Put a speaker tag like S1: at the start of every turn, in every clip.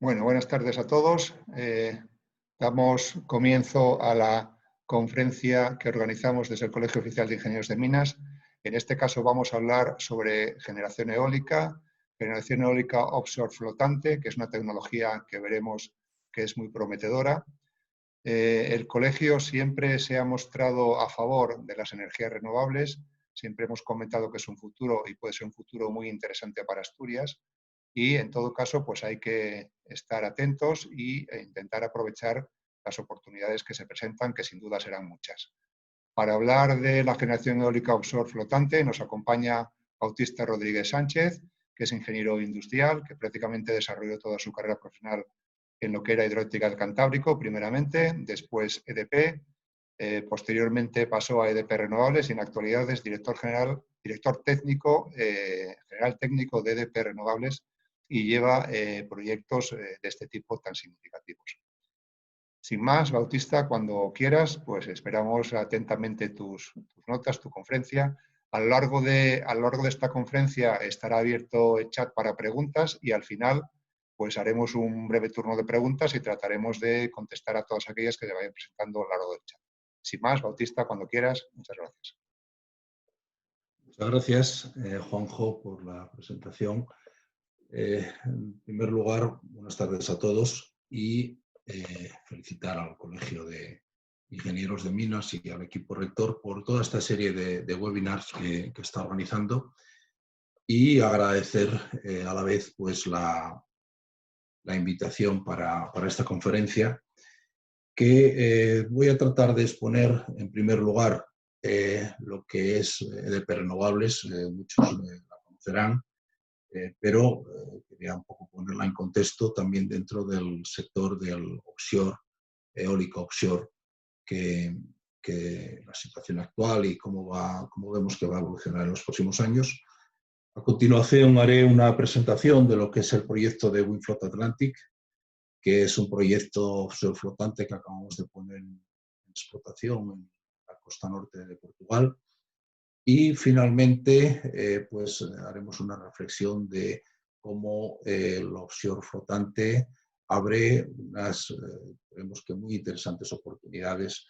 S1: Bueno, buenas tardes a todos. Damos comienzo a la conferencia que organizamos desde el Colegio Oficial de Ingenieros de Minas. En este caso vamos a hablar sobre generación eólica offshore flotante, que es una tecnología que veremos que es muy prometedora. El colegio siempre se ha mostrado a favor de las energías renovables. Siempre hemos comentado que es un futuro y puede ser un futuro muy interesante para Asturias. Y en todo caso, pues hay que estar atentos e intentar aprovechar las oportunidades que se presentan, que sin duda serán muchas. Para hablar de la generación eólica offshore flotante nos acompaña Bautista Rodríguez Sánchez, que es ingeniero industrial, que prácticamente desarrolló toda su carrera profesional en lo que era hidroeléctrica del Cantábrico, primeramente, después EDP, posteriormente pasó a EDP Renovables y en la actualidad es director técnico, general técnico de EDP Renovables y lleva proyectos de este tipo tan significativos. Sin más, Bautista, cuando quieras, pues esperamos atentamente tus notas, tu conferencia. A lo largo de esta conferencia estará abierto el chat para preguntas y al final pues haremos un breve turno de preguntas y trataremos de contestar a todas aquellas que se vayan presentando a lo largo del chat. Sin más, Bautista, cuando quieras, muchas gracias.
S2: Muchas gracias, Juanjo, por la presentación. En primer lugar, buenas tardes a todos y felicitar al Colegio de Ingenieros de Minas y al equipo rector por toda esta serie de webinars que está organizando y agradecer a la vez pues, la invitación para esta conferencia que voy a tratar de exponer en primer lugar lo que es EDP Renovables, muchos la conocerán, pero quería un poco ponerla en contexto también dentro del sector del offshore, eólico offshore, que la situación actual y cómo vemos que va a evolucionar en los próximos años. A continuación haré una presentación de lo que es el proyecto de WindFloat Atlantic, que es un proyecto offshore flotante que acabamos de poner en explotación en la costa norte de Portugal. Y finalmente, pues haremos una reflexión de cómo el offshore flotante abre unas, creemos que muy interesantes oportunidades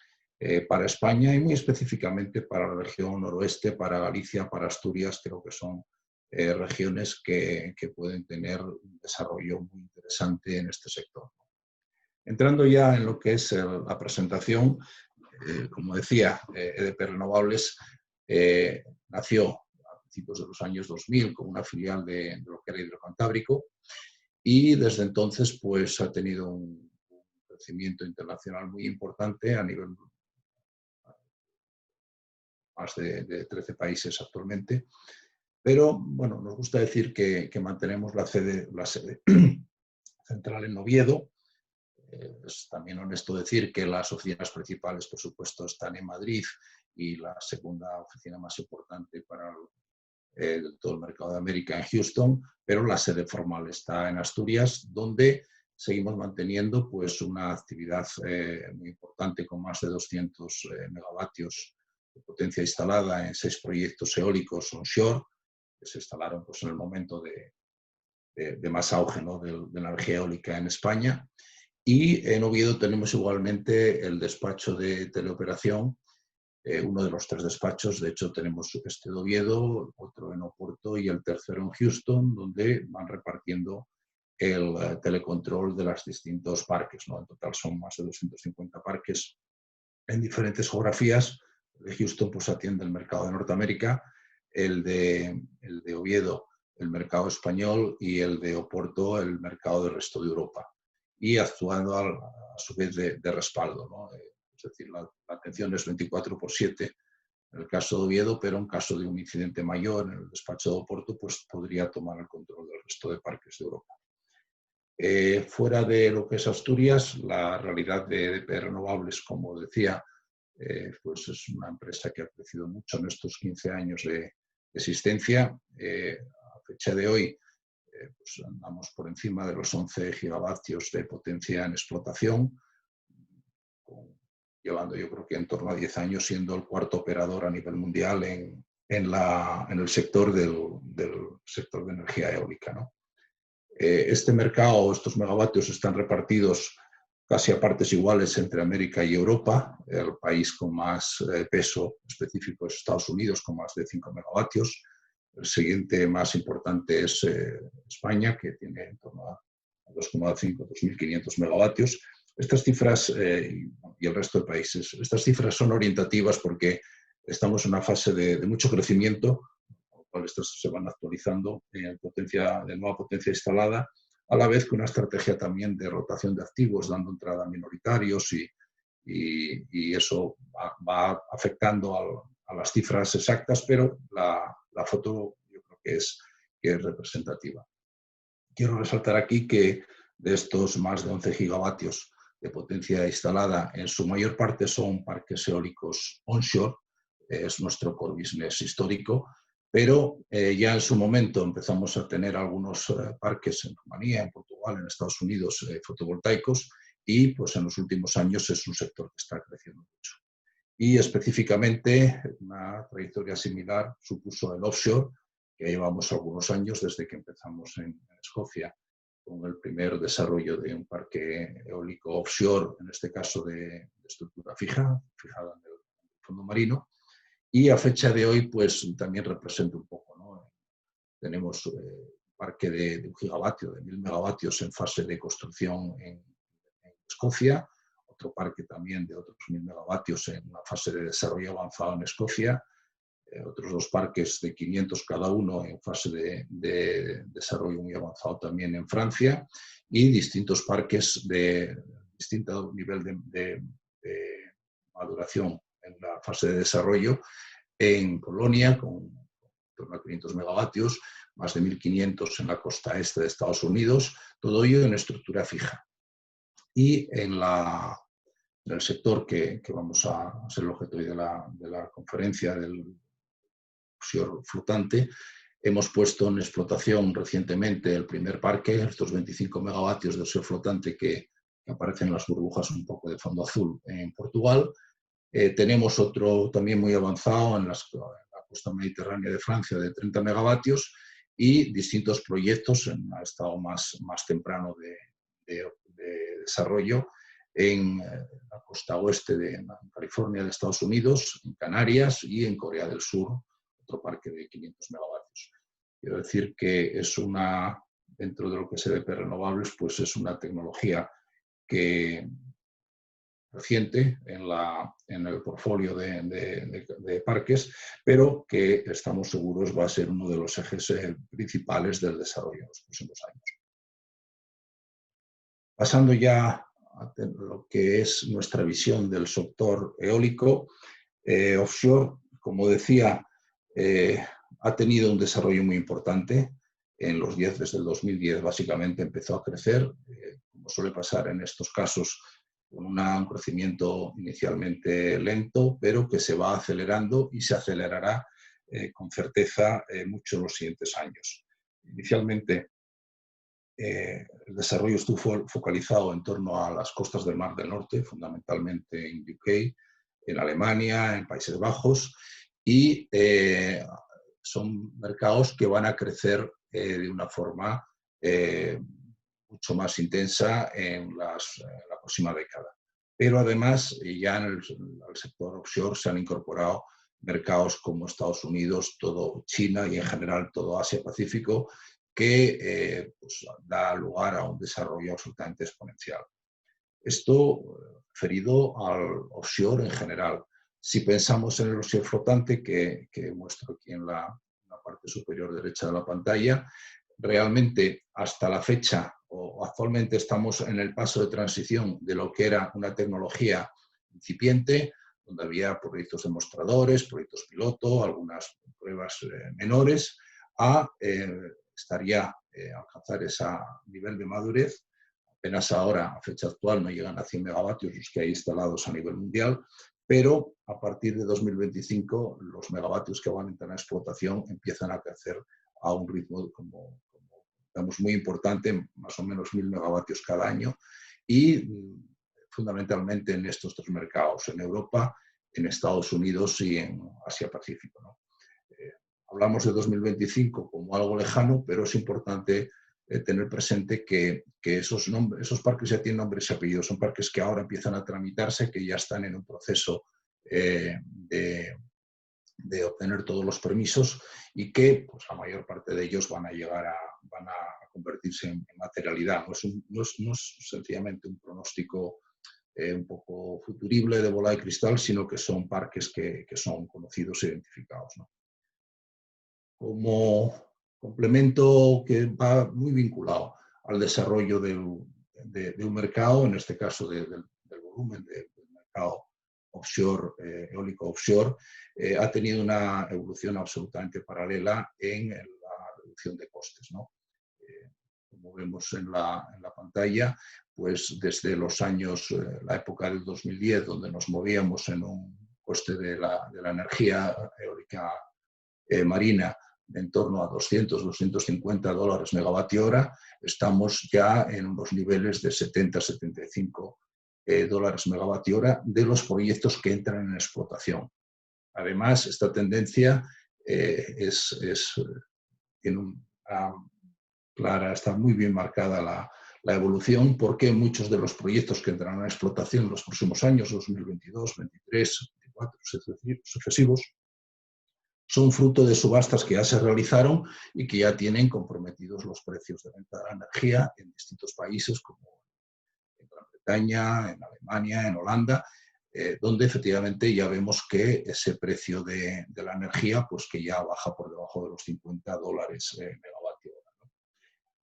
S2: para España y muy específicamente para la región noroeste, para Galicia, para Asturias. Creo que son regiones que pueden tener un desarrollo muy interesante en este sector. Entrando ya en lo que es la presentación, como decía, EDP Renovables nació a principios de los años 2000 como una filial de lo que era Hidrocantábrico y desde entonces pues, ha tenido un crecimiento internacional muy importante a nivel más de 13 países actualmente. Pero bueno, nos gusta decir que mantenemos la sede central en Oviedo. Es también honesto decir que las oficinas principales, por supuesto, están en Madrid y la segunda oficina más importante para todo el mercado de América en Houston, pero la sede formal está en Asturias, donde seguimos manteniendo pues, una actividad muy importante con más de 200 megavatios de potencia instalada en 6 proyectos eólicos onshore, que se instalaron pues, en el momento de más auge, ¿no? de la energía eólica en España. Y en Oviedo tenemos igualmente el despacho de teleoperación, uno de los 3 despachos. De hecho tenemos este de Oviedo, otro en Oporto y el tercero en Houston, donde van repartiendo el telecontrol de los distintos parques, ¿no? En total son más de 250 parques en diferentes geografías. El de Houston pues, atiende el mercado de Norteamérica, el de Oviedo el mercado español y el de Oporto el mercado del resto de Europa. Y actuando a su vez de respaldo, ¿no? Es decir, la atención es 24/7 en el caso de Oviedo, pero en caso de un incidente mayor en el despacho de Oporto, pues podría tomar el control del resto de parques de Europa. Fuera de lo que es Asturias, la realidad de EDP Renovables, como decía, pues es una empresa que ha crecido mucho en estos 15 años de existencia. A fecha de hoy, pues andamos por encima de los 11 gigavatios de potencia en explotación, llevando yo creo que en torno a 10 años siendo el cuarto operador a nivel mundial en el sector del sector de energía eólica, ¿no? Este mercado, estos megavatios están repartidos casi a partes iguales entre América y Europa. El país con más peso específico es Estados Unidos, con más de 5 megavatios. El siguiente más importante es España, que tiene en torno a 2,5, 2.500 megavatios. Estas cifras, y el resto de países, estas cifras son orientativas porque estamos en una fase de mucho crecimiento, con lo cual estas se van actualizando en de nueva potencia instalada, a la vez que una estrategia también de rotación de activos, dando entrada a minoritarios y eso va afectando a las cifras exactas, pero la foto yo creo que es representativa. Quiero resaltar aquí que de estos más de 11 gigavatios de potencia instalada, en su mayor parte son parques eólicos onshore, es nuestro core business histórico, pero ya en su momento empezamos a tener algunos parques en Rumanía, en Portugal, en Estados Unidos, fotovoltaicos, y pues en los últimos años es un sector que está creciendo mucho. Y específicamente una trayectoria similar supuso el offshore, que llevamos algunos años desde que empezamos en Escocia, con el primer desarrollo de un parque eólico offshore, en este caso de estructura fijada en el fondo marino, y a fecha de hoy pues también representa un poco, ¿no? Tenemos un parque de 1 gigavatio, de 1.000 megavatios en fase de construcción en Escocia, otro parque también de otros 1.000 megavatios en una fase de desarrollo avanzado en Escocia, otros 2 parques de 500 cada uno en fase de desarrollo muy avanzado también en Francia, y distintos parques de distinto nivel de maduración en la fase de desarrollo en Polonia, con torno a 500 megavatios, más de 1.500 en la costa este de Estados Unidos, todo ello en estructura fija. Y en el sector que vamos a ser el objeto hoy de la conferencia del offshore flotante, hemos puesto en explotación recientemente el primer parque, estos 25 megavatios de offshore flotante que aparecen en las burbujas un poco de fondo azul en Portugal. Tenemos otro también muy avanzado en la costa mediterránea de Francia de 30 megavatios y distintos proyectos en un estado más temprano de desarrollo en la costa oeste de California de Estados Unidos, en Canarias y en Corea del Sur, otro parque de 500 megavatios. Quiero decir que es dentro de lo que se ve de renovables, pues es una tecnología que reciente en el portfolio de parques, pero que estamos seguros va a ser uno de los ejes principales del desarrollo en los próximos años. Pasando ya a lo que es nuestra visión del sector eólico, offshore, como decía, ha tenido un desarrollo muy importante. Desde el 2010 básicamente empezó a crecer, como suele pasar en estos casos, con un crecimiento inicialmente lento, pero que se va acelerando y se acelerará con certeza mucho en los siguientes años. Inicialmente, el desarrollo estuvo focalizado en torno a las costas del Mar del Norte, fundamentalmente en UK, en Alemania, en Países Bajos, y son mercados que van a crecer de una forma mucho más intensa en la próxima década. Pero además, ya en el sector offshore se han incorporado mercados como Estados Unidos, todo China y en general todo Asia-Pacífico, que pues, da lugar a un desarrollo absolutamente exponencial. Esto referido al offshore en general. Si pensamos en el offshore flotante, que muestro aquí en la parte superior derecha de la pantalla, realmente hasta la fecha o actualmente estamos en el paso de transición de lo que era una tecnología incipiente, donde había proyectos demostradores, proyectos piloto, algunas pruebas menores, a estar ya alcanzar ese nivel de madurez. Apenas ahora, a fecha actual, no llegan a 100 megavatios los que hay instalados a nivel mundial, pero a partir de 2025 los megavatios que van a entrar en explotación empiezan a crecer a un ritmo digamos, muy importante, más o menos 1.000 megavatios cada año, y fundamentalmente en estos 3 mercados, en Europa, en Estados Unidos y en Asia-Pacífico, ¿no? Hablamos de 2025 como algo lejano, pero es importante tener presente que esos parques ya tienen nombres y apellidos, son parques que ahora empiezan a tramitarse, que ya están en un proceso de obtener todos los permisos y que pues, la mayor parte de ellos van a convertirse en materialidad. No es sencillamente un pronóstico un poco futurible de bola de cristal, sino que son parques que son conocidos e identificados, ¿no? Como complemento que va muy vinculado al desarrollo de un mercado, en este caso del volumen del mercado offshore, eólico offshore, ha tenido una evolución absolutamente paralela en la reducción de costes, ¿no? Como vemos en la pantalla, pues desde los años, la época del 2010, donde nos movíamos en un coste de la energía eólica marina de en torno a 200, 250 dólares megavatio hora, estamos ya en unos niveles de 70, 75 dólares megavatio hora de los proyectos que entran en explotación. Además, esta tendencia tiene una clara, está muy bien marcada la evolución, porque muchos de los proyectos que entrarán en explotación en los próximos años, 2022, 2023, 2024, sucesivos, son fruto de subastas que ya se realizaron y que ya tienen comprometidos los precios de venta de la energía en distintos países como en Gran Bretaña, en Alemania, en Holanda, donde efectivamente ya vemos que ese precio de la energía pues que ya baja por debajo de los 50 dólares megavatio hora, ¿no?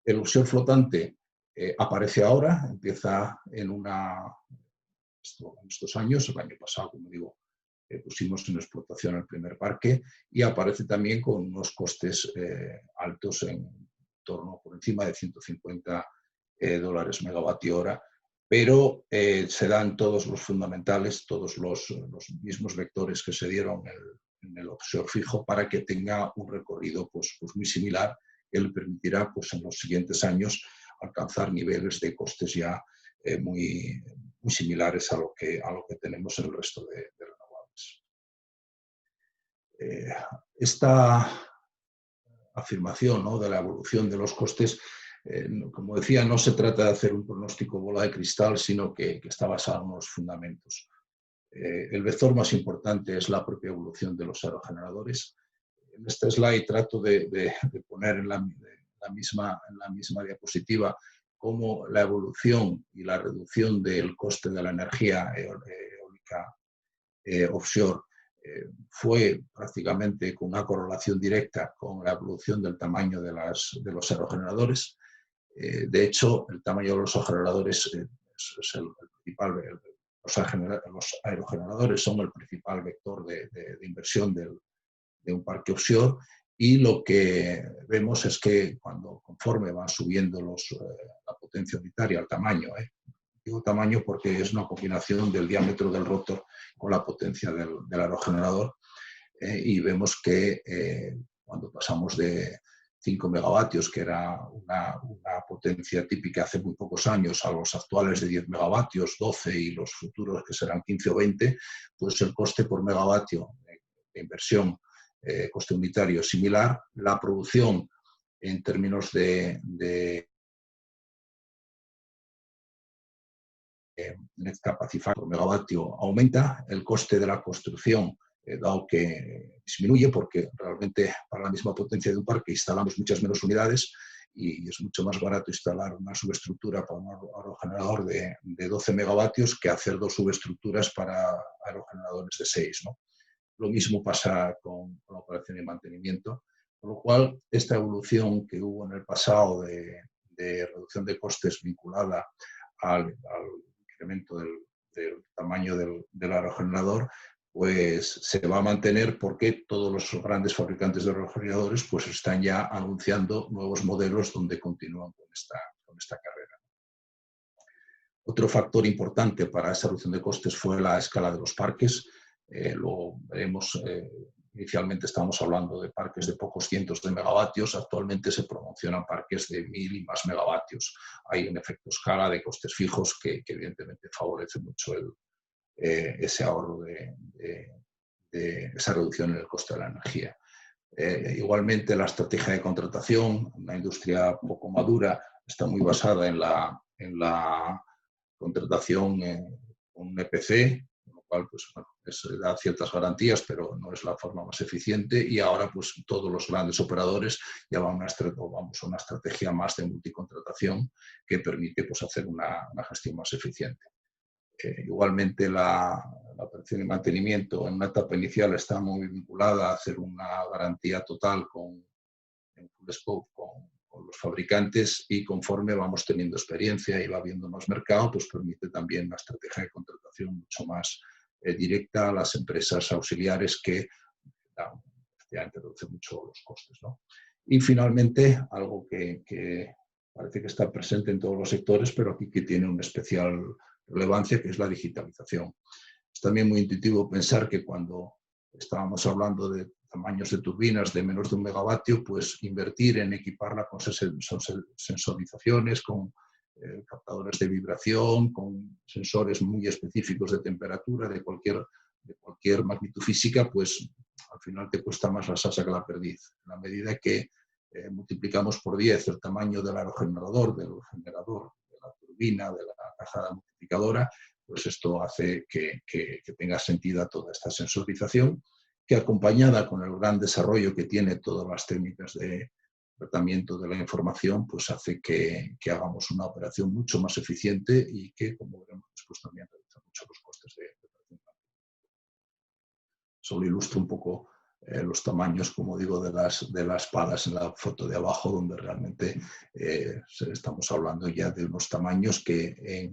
S2: El offshore flotante aparece ahora, empieza en estos años, el año pasado, como digo, pusimos en explotación el primer parque y aparece también con unos costes altos en torno por encima de 150 dólares megavatio hora, pero se dan todos los fundamentales, todos los mismos vectores que se dieron en el offshore fijo para que tenga un recorrido pues muy similar, que le permitirá pues, en los siguientes años alcanzar niveles de costes ya muy similares a lo que tenemos en el resto de renovables. Esta afirmación, ¿no?, de la evolución de los costes, como decía, no se trata de hacer un pronóstico bola de cristal, sino que está basado en unos fundamentos. El vector más importante es la propia evolución de los aerogeneradores. En este slide trato de poner en la misma diapositiva cómo la evolución y la reducción del coste de la energía eólica offshore fue prácticamente con una correlación directa con la evolución del tamaño de los aerogeneradores. De hecho, el tamaño de los aerogeneradores es el principal. Los aerogeneradores son el principal vector de inversión de un parque offshore, y lo que vemos es que conforme van subiendo la potencia unitaria, el tamaño, digo tamaño porque es una combinación del diámetro del rotor con la potencia del aerogenerador, y vemos que cuando pasamos de 5 megavatios, que era una potencia típica hace muy pocos años, a los actuales de 10 megavatios, 12 y los futuros que serán 15 o 20, pues el coste por megavatio de inversión, coste unitario similar. La producción en términos de net capacity factor por megavatio aumenta, el coste de la construcción dado que disminuye porque realmente para la misma potencia de un parque instalamos muchas menos unidades y es mucho más barato instalar una subestructura para un aerogenerador de 12 megavatios que hacer dos subestructuras para aerogeneradores de 6, ¿no? Lo mismo pasa con la operación y mantenimiento, con lo cual esta evolución que hubo en el pasado de reducción de costes vinculada al incremento del tamaño del aerogenerador, pues se va a mantener porque todos los grandes fabricantes de aerogeneradores pues están ya anunciando nuevos modelos donde continúan con esta carrera. Otro factor importante para esa reducción de costes fue la escala de los parques. Lo veremos, inicialmente estábamos hablando de parques de pocos cientos de megavatios, actualmente se promocionan parques de 1000 y más megavatios. Hay un efecto escala de costes fijos que evidentemente favorece mucho ese ahorro de esa reducción en el coste de la energía. Igualmente, la estrategia de contratación, una industria poco madura, está muy basada en la contratación con un EPC, con lo cual pues, bueno, da ciertas garantías, pero no es la forma más eficiente. Y ahora pues, todos los grandes operadores ya vamos a una estrategia más de multicontratación que permite pues, hacer una gestión más eficiente. Igualmente, la operación y mantenimiento en una etapa inicial está muy vinculada a hacer una garantía total en full scope con los fabricantes, y conforme vamos teniendo experiencia y va habiendo más mercado, pues permite también una estrategia de contratación mucho más directa a las empresas auxiliares que efectivamente reduce mucho los costes, ¿no? Y finalmente, algo que parece que está presente en todos los sectores, pero aquí que tiene una especial relevancia, que es la digitalización. Es también muy intuitivo pensar que cuando estábamos hablando de tamaños de turbinas de menos de 1 megavatio, pues invertir en equiparla con sensorizaciones, con captadores de vibración, con sensores muy específicos de temperatura de cualquier magnitud física, pues al final te cuesta más la salsa que la perdiz. En la medida que multiplicamos por 10 el tamaño del aerogenerador, del generador, de la turbina, de la caja multiplicadora, pues esto hace que tenga sentido toda esta sensorización, que acompañada con el gran desarrollo que tiene todas las técnicas de tratamiento de la información, pues hace que hagamos una operación mucho más eficiente y que, como veremos después, también reduce mucho los costes de operación. Solo ilustro un poco los tamaños, como digo, de las palas en la foto de abajo, donde realmente estamos hablando ya de unos tamaños que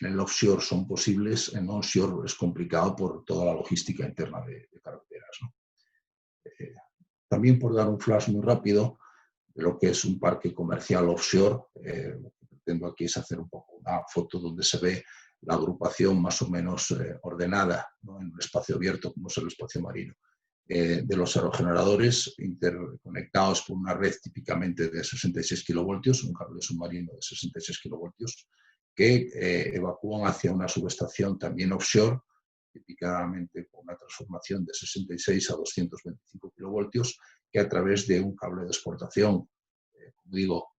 S2: en el offshore son posibles, en onshore es complicado por toda la logística interna de carreteras, ¿no? También, por dar un flash muy rápido de lo que es un parque comercial offshore, lo que pretendo aquí es hacer un poco una foto donde se ve la agrupación más o menos ordenada, ¿no? En un espacio abierto como es el espacio marino, de los aerogeneradores interconectados por una red típicamente de 66 kilovoltios, un cable submarino de 66 kilovoltios, que evacúan hacia una subestación también offshore, típicamente con una transformación de 66 a 225 kilovoltios, que a través de un cable de exportación, como digo,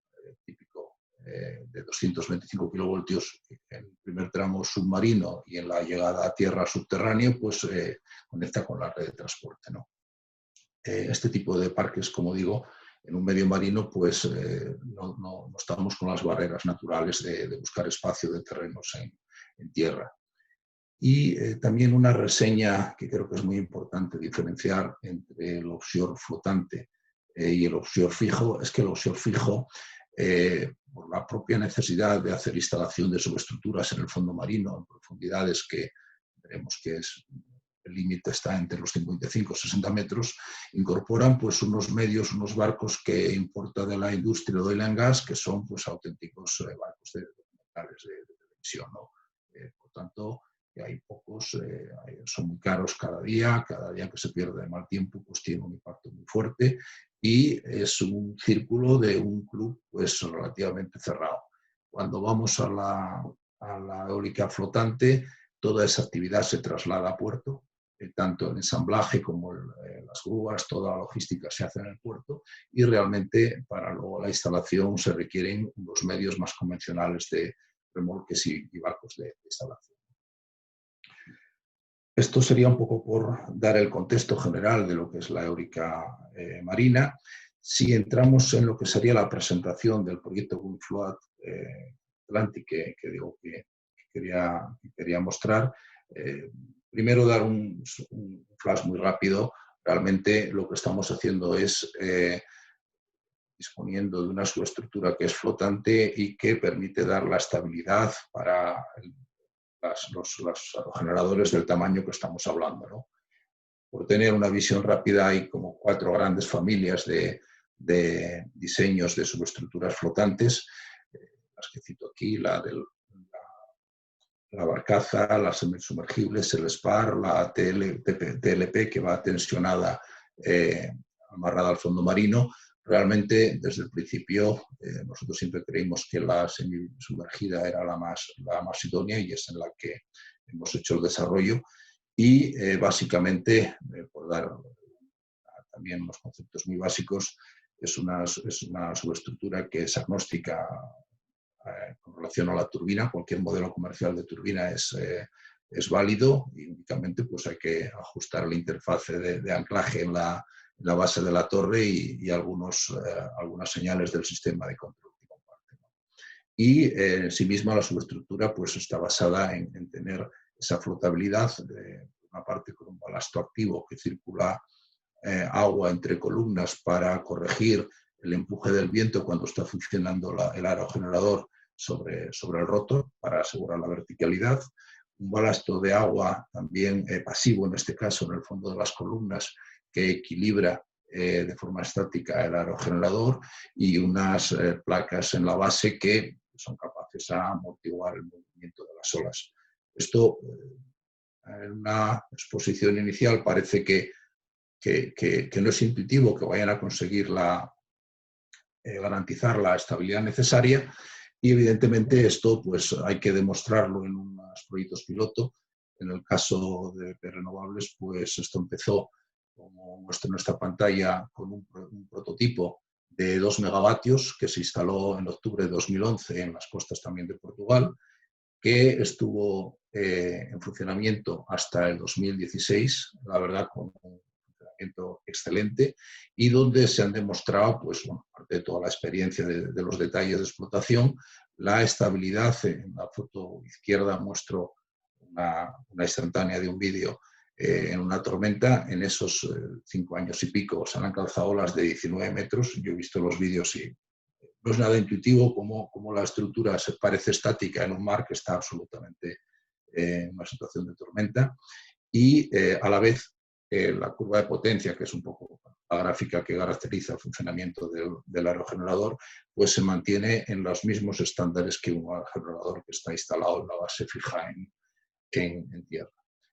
S2: típico de 225 kilovoltios en el primer tramo submarino y en la llegada a tierra subterráneo, pues conecta con la red de transporte, ¿no? Este tipo de parques, como digo, en un medio marino, pues no estamos con las barreras naturales de buscar espacio de terrenos en tierra. Y también una reseña que creo que es muy importante diferenciar entre el offshore flotante y el offshore fijo, es que el offshore fijo, por la propia necesidad de hacer instalación de subestructuras en el fondo marino, en profundidades que veremos que el límite está entre los 55 y 60 metros, incorporan pues unos medios, unos barcos que importa de la industria de oil and gas, que son pues auténticos barcos de televisión, ¿no? Por tanto, hay pocos, son muy caros cada día que se pierde de mal tiempo, pues tiene un impacto muy fuerte, y es un círculo de un club pues relativamente cerrado. Cuando vamos a la eólica flotante, toda esa actividad se traslada a puerto, tanto el ensamblaje como las grúas, toda la logística se hace en el puerto, y realmente para luego la instalación se requieren los medios más convencionales de remolques y barcos de instalación. Esto sería un poco por dar el contexto general de lo que es la eólica marina. Si entramos en lo que sería la presentación del proyecto WindFloat Atlantic, que quería mostrar, primero dar un flash muy rápido. Realmente lo que estamos haciendo es disponiendo de una subestructura que es flotante y que permite dar la estabilidad para los aerogeneradores del tamaño que estamos hablando, ¿no? Por tener una visión rápida, hay como 4 grandes familias de diseños de subestructuras flotantes, las que cito aquí: la barcaza, las semisumergibles, el SPAR, la TLP, que va tensionada, amarrada al fondo marino. Realmente, desde el principio, nosotros siempre creímos que la semisumergida era la más idónea, y es en la que hemos hecho el desarrollo. Y básicamente, por dar una también unos conceptos muy básicos, es una subestructura que es agnóstica con relación a la turbina. Cualquier modelo comercial de turbina es válido y únicamente pues, hay que ajustar la interfase de anclaje en la base de la torre y algunas señales del sistema de control que comparte, ¿no? Y en sí misma la subestructura pues, está basada en tener esa flotabilidad, una parte con un balasto activo que circula agua entre columnas para corregir el empuje del viento cuando está funcionando el aerogenerador sobre el rotor para asegurar la verticalidad. Un balasto de agua también pasivo, en este caso, en el fondo de las columnas, que equilibra de forma estática el aerogenerador, y unas placas en la base que son capaces de amortiguar el movimiento de las olas. Esto, en una exposición inicial, parece que no es intuitivo que vayan a conseguir garantizar la estabilidad necesaria, y evidentemente esto pues, hay que demostrarlo en unos proyectos piloto. En el caso de renovables, pues esto empezó, como muestro en esta pantalla, con un prototipo de 2 megavatios que se instaló en octubre de 2011 en las costas también de Portugal, que estuvo en funcionamiento hasta el 2016, la verdad, con un funcionamiento excelente, y donde se han demostrado, pues, bueno, aparte de toda la experiencia de los detalles de explotación, la estabilidad. En la foto izquierda muestro una instantánea de un vídeo en una tormenta. En esos 5 años y pico se han alcanzado olas de 19 metros. Yo he visto los vídeos y no es nada intuitivo como la estructura se parece estática en un mar que está absolutamente en una situación de tormenta, y a la vez la curva de potencia, que es un poco la gráfica que caracteriza el funcionamiento del aerogenerador, pues se mantiene en los mismos estándares que un aerogenerador que está instalado en la base fija en tierra.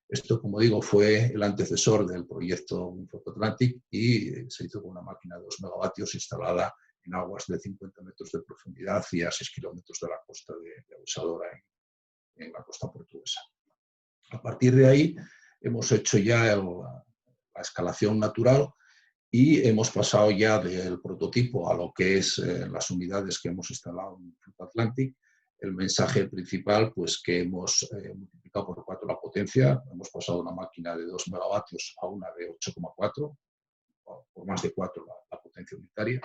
S2: Esto, como digo, fue el antecesor del proyecto Windfloat Atlantic y se hizo con una máquina de 2 megavatios instalada en aguas de 50 metros de profundidad y a 6 kilómetros de la costa de Abusadora, en la costa portuguesa. A partir de ahí hemos hecho ya la escalación natural y hemos pasado ya del prototipo a lo que es las unidades que hemos instalado en Windfloat Atlantic. El mensaje principal, pues que hemos multiplicado por 4 la potencia, hemos pasado de una máquina de 2 megavatios a una de 8,4, por más de 4 la potencia unitaria.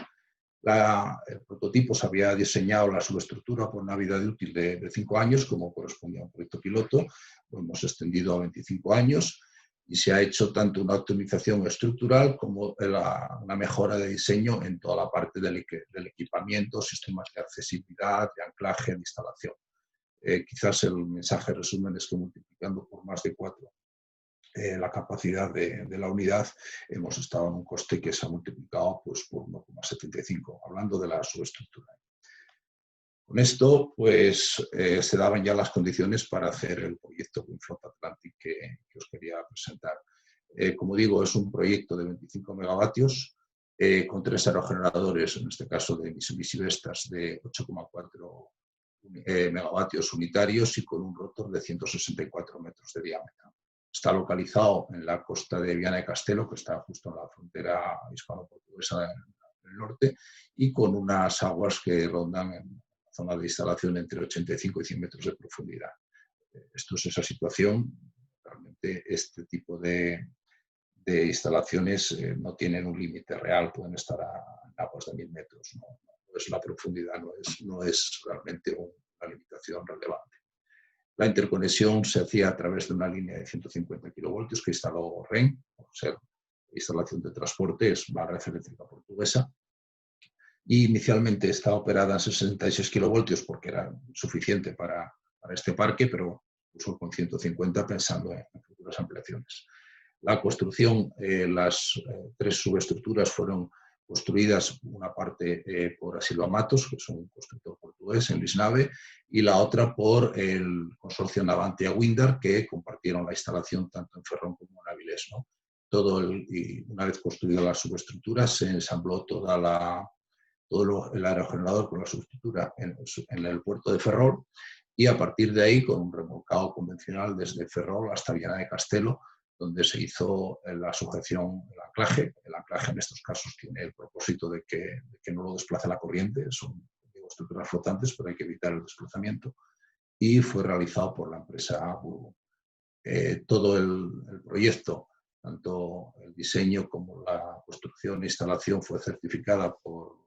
S2: El prototipo se había diseñado la subestructura por una vida útil de 5 años, como correspondía a un proyecto piloto. Lo hemos extendido a 25 años y se ha hecho tanto una optimización estructural como una mejora de diseño en toda la parte del equipamiento, sistemas de accesibilidad, de anclaje, de instalación. Quizás el mensaje resumen es que multiplicando por más de 4 la capacidad de la unidad, hemos estado en un coste que se ha multiplicado pues, por 1,75, hablando de la subestructura. Con esto pues, se daban ya las condiciones para hacer el proyecto Windfloat Atlantic que os quería presentar. Como digo, es un proyecto de 25 megavatios con 3 aerogeneradores, en este caso de Mitsubishi Vestas, de 8,4 megavatios unitarios y con un rotor de 164 metros de diámetro. Está localizado en la costa de Viana de Castelo, que está justo en la frontera hispano-portuguesa en el norte, y con unas aguas que rondan en la zona de instalación entre 85 y 100 metros de profundidad. Esto es esa situación. Realmente este tipo de instalaciones no tienen un límite real, pueden estar en aguas de 1000 metros. No es la profundidad, no es realmente una limitación relevante. La interconexión se hacía a través de una línea de 150 kilovoltios que instaló REN, por ser instalación de transporte, es la red eléctrica portuguesa. Y inicialmente está operada en 66 kilovoltios porque era suficiente para este parque, pero usó con 150 pensando en futuras ampliaciones. La construcción, las 3 subestructuras fueron construidas, una parte por Asilva Matos, que es un constructor portugués en Lisnave, y la otra por el consorcio Navantia Windar, que compartieron la instalación tanto en Ferrol como en Avilés, ¿no? Y una vez construida la subestructura, se ensambló todo el aerogenerador con la subestructura en el puerto de Ferrol, y a partir de ahí, con un remolcado convencional desde Ferrol hasta Viana de Castelo, donde se hizo la sujeción, el anclaje. El anclaje en estos casos tiene el propósito de que no lo desplace la corriente, son estructuras flotantes, pero hay que evitar el desplazamiento, y fue realizado por la empresa Burgo. Todo el proyecto, tanto el diseño como la construcción e instalación, fue certificada por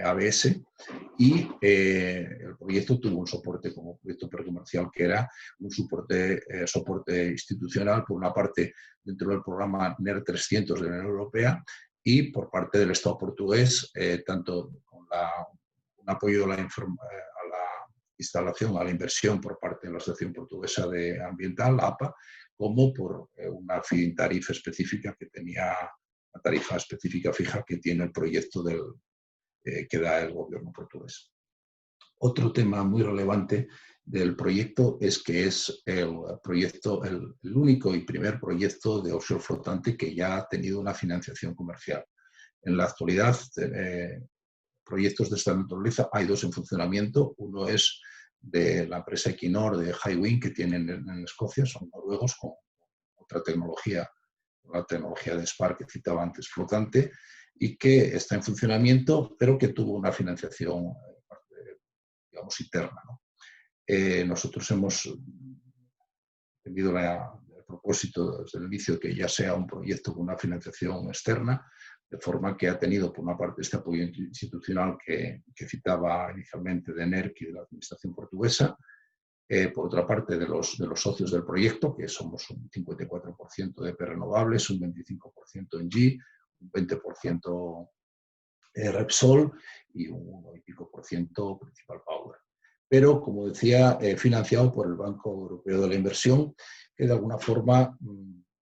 S2: ABS, y el proyecto tuvo un soporte como proyecto precomercial, que era un soporte institucional, por una parte dentro del programa NER 300 de la Unión Europea, y por parte del Estado portugués, tanto con un apoyo a la instalación, a la inversión por parte de la Asociación Portuguesa de Ambiental, la APA, como por una feed-in tarifa específica que tenía, una tarifa específica fija que tiene el proyecto que da el gobierno portugués. Otro tema muy relevante del proyecto es que es el único y primer proyecto de offshore flotante que ya ha tenido una financiación comercial. En la actualidad, proyectos de esta naturaleza hay dos en funcionamiento. Uno es de la empresa Equinor de Hywind, que tienen en Escocia, son noruegos, con otra tecnología, la tecnología de Spark que citaba antes, flotante, y que está en funcionamiento, pero que tuvo una financiación, digamos, interna, ¿no? Nosotros hemos tenido el propósito desde el inicio de que ya sea un proyecto con una financiación externa, de forma que ha tenido, por una parte, este apoyo institucional que citaba inicialmente de NERC y de la Administración portuguesa, por otra parte, de los socios del proyecto, que somos un 54% de EP Renovables, un 25% Engie, un 20% Repsol y un 1 y pico por ciento Principal Power. Pero, como decía, financiado por el Banco Europeo de la Inversión, que de alguna forma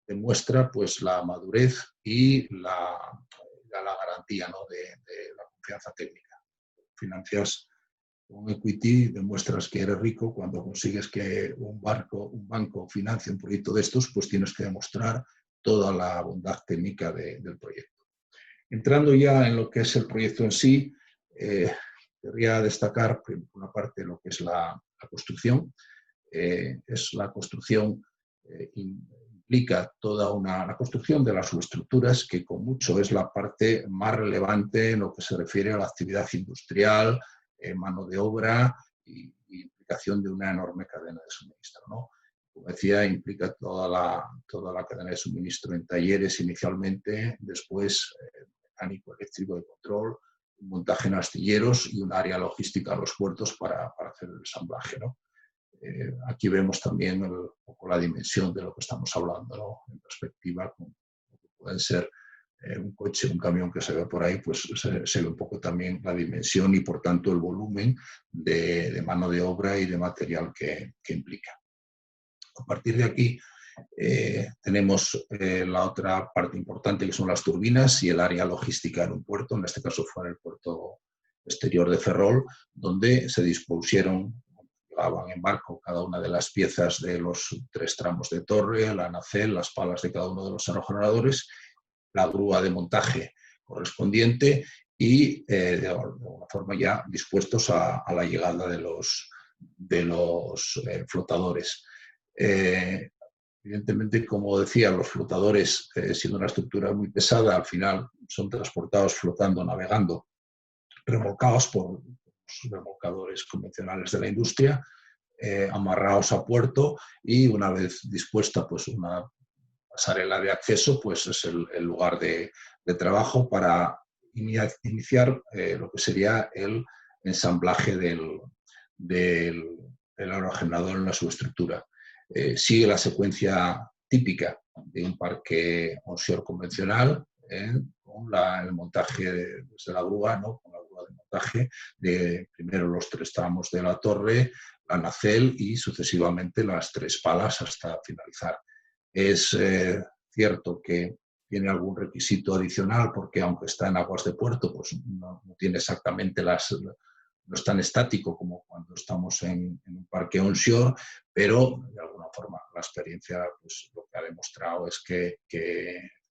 S2: demuestra pues, la madurez y la garantía, ¿no?, de la confianza técnica. Financias un equity, demuestras que eres rico. Cuando consigues que un banco financie un proyecto de estos, pues tienes que demostrar toda la bondad técnica del proyecto. Entrando ya en lo que es el proyecto en sí, querría destacar, por una parte, lo que es la construcción. La construcción implica la construcción de las subestructuras, que con mucho es la parte más relevante en lo que se refiere a la actividad industrial, mano de obra y implicación de una enorme cadena de suministro, ¿no? Como decía, implica toda la cadena de suministro en talleres inicialmente, después mecánico, eléctrico, de control, un montaje en astilleros y un área logística a los puertos para hacer el ensamblaje, ¿no? Aquí vemos también un poco la dimensión de lo que estamos hablando, ¿no? En perspectiva, con lo que pueden ser un coche, un camión que se ve por ahí, pues se ve un poco también la dimensión y, por tanto, el volumen de mano de obra y de material que implica. A partir de aquí tenemos la otra parte importante, que son las turbinas y el área logística en un puerto. En este caso fue en el puerto exterior de Ferrol, donde se dispusieron, llegaban en barco cada una de las piezas de los 3 tramos de torre, la nacel, las palas de cada uno de los aerogeneradores, la grúa de montaje correspondiente y de alguna forma ya dispuestos a la llegada de los flotadores. Evidentemente, como decía, los flotadores, siendo una estructura muy pesada, al final son transportados flotando, navegando, remolcados por los remolcadores convencionales de la industria, amarrados a puerto, y una vez dispuesta pues, una pasarela de acceso, pues es el lugar de trabajo para iniciar lo que sería el ensamblaje del aerogenerador en la subestructura. Sigue la secuencia típica de un parque onshore convencional, con el montaje desde la grúa, ¿no? Con la grúa de montaje de primero los 3 tramos de la torre, la nacel y sucesivamente las 3 palas hasta finalizar. Es cierto que tiene algún requisito adicional, porque aunque está en aguas de puerto, pues no tiene exactamente no es tan estático como cuando estamos en un parque onshore, pero de alguna forma la experiencia pues, lo que ha demostrado es que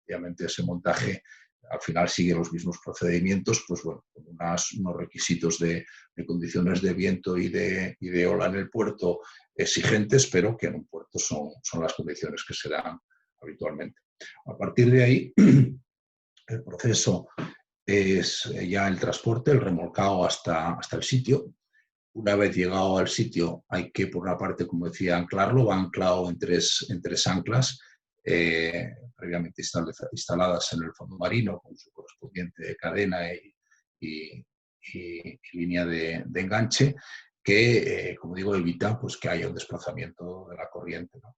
S2: obviamente ese montaje al final sigue los mismos procedimientos, pues bueno, con unos requisitos de condiciones de viento y de ola en el puerto exigentes, pero que en un puerto son las condiciones que se dan habitualmente. A partir de ahí, el proceso es ya el transporte, el remolcado hasta el sitio. Una vez llegado al sitio hay que, por una parte, como decía, anclarlo. Va anclado en tres anclas previamente instaladas en el fondo marino con su correspondiente cadena y línea de enganche que, como digo, evitan pues, que haya un desplazamiento de la corriente, ¿no?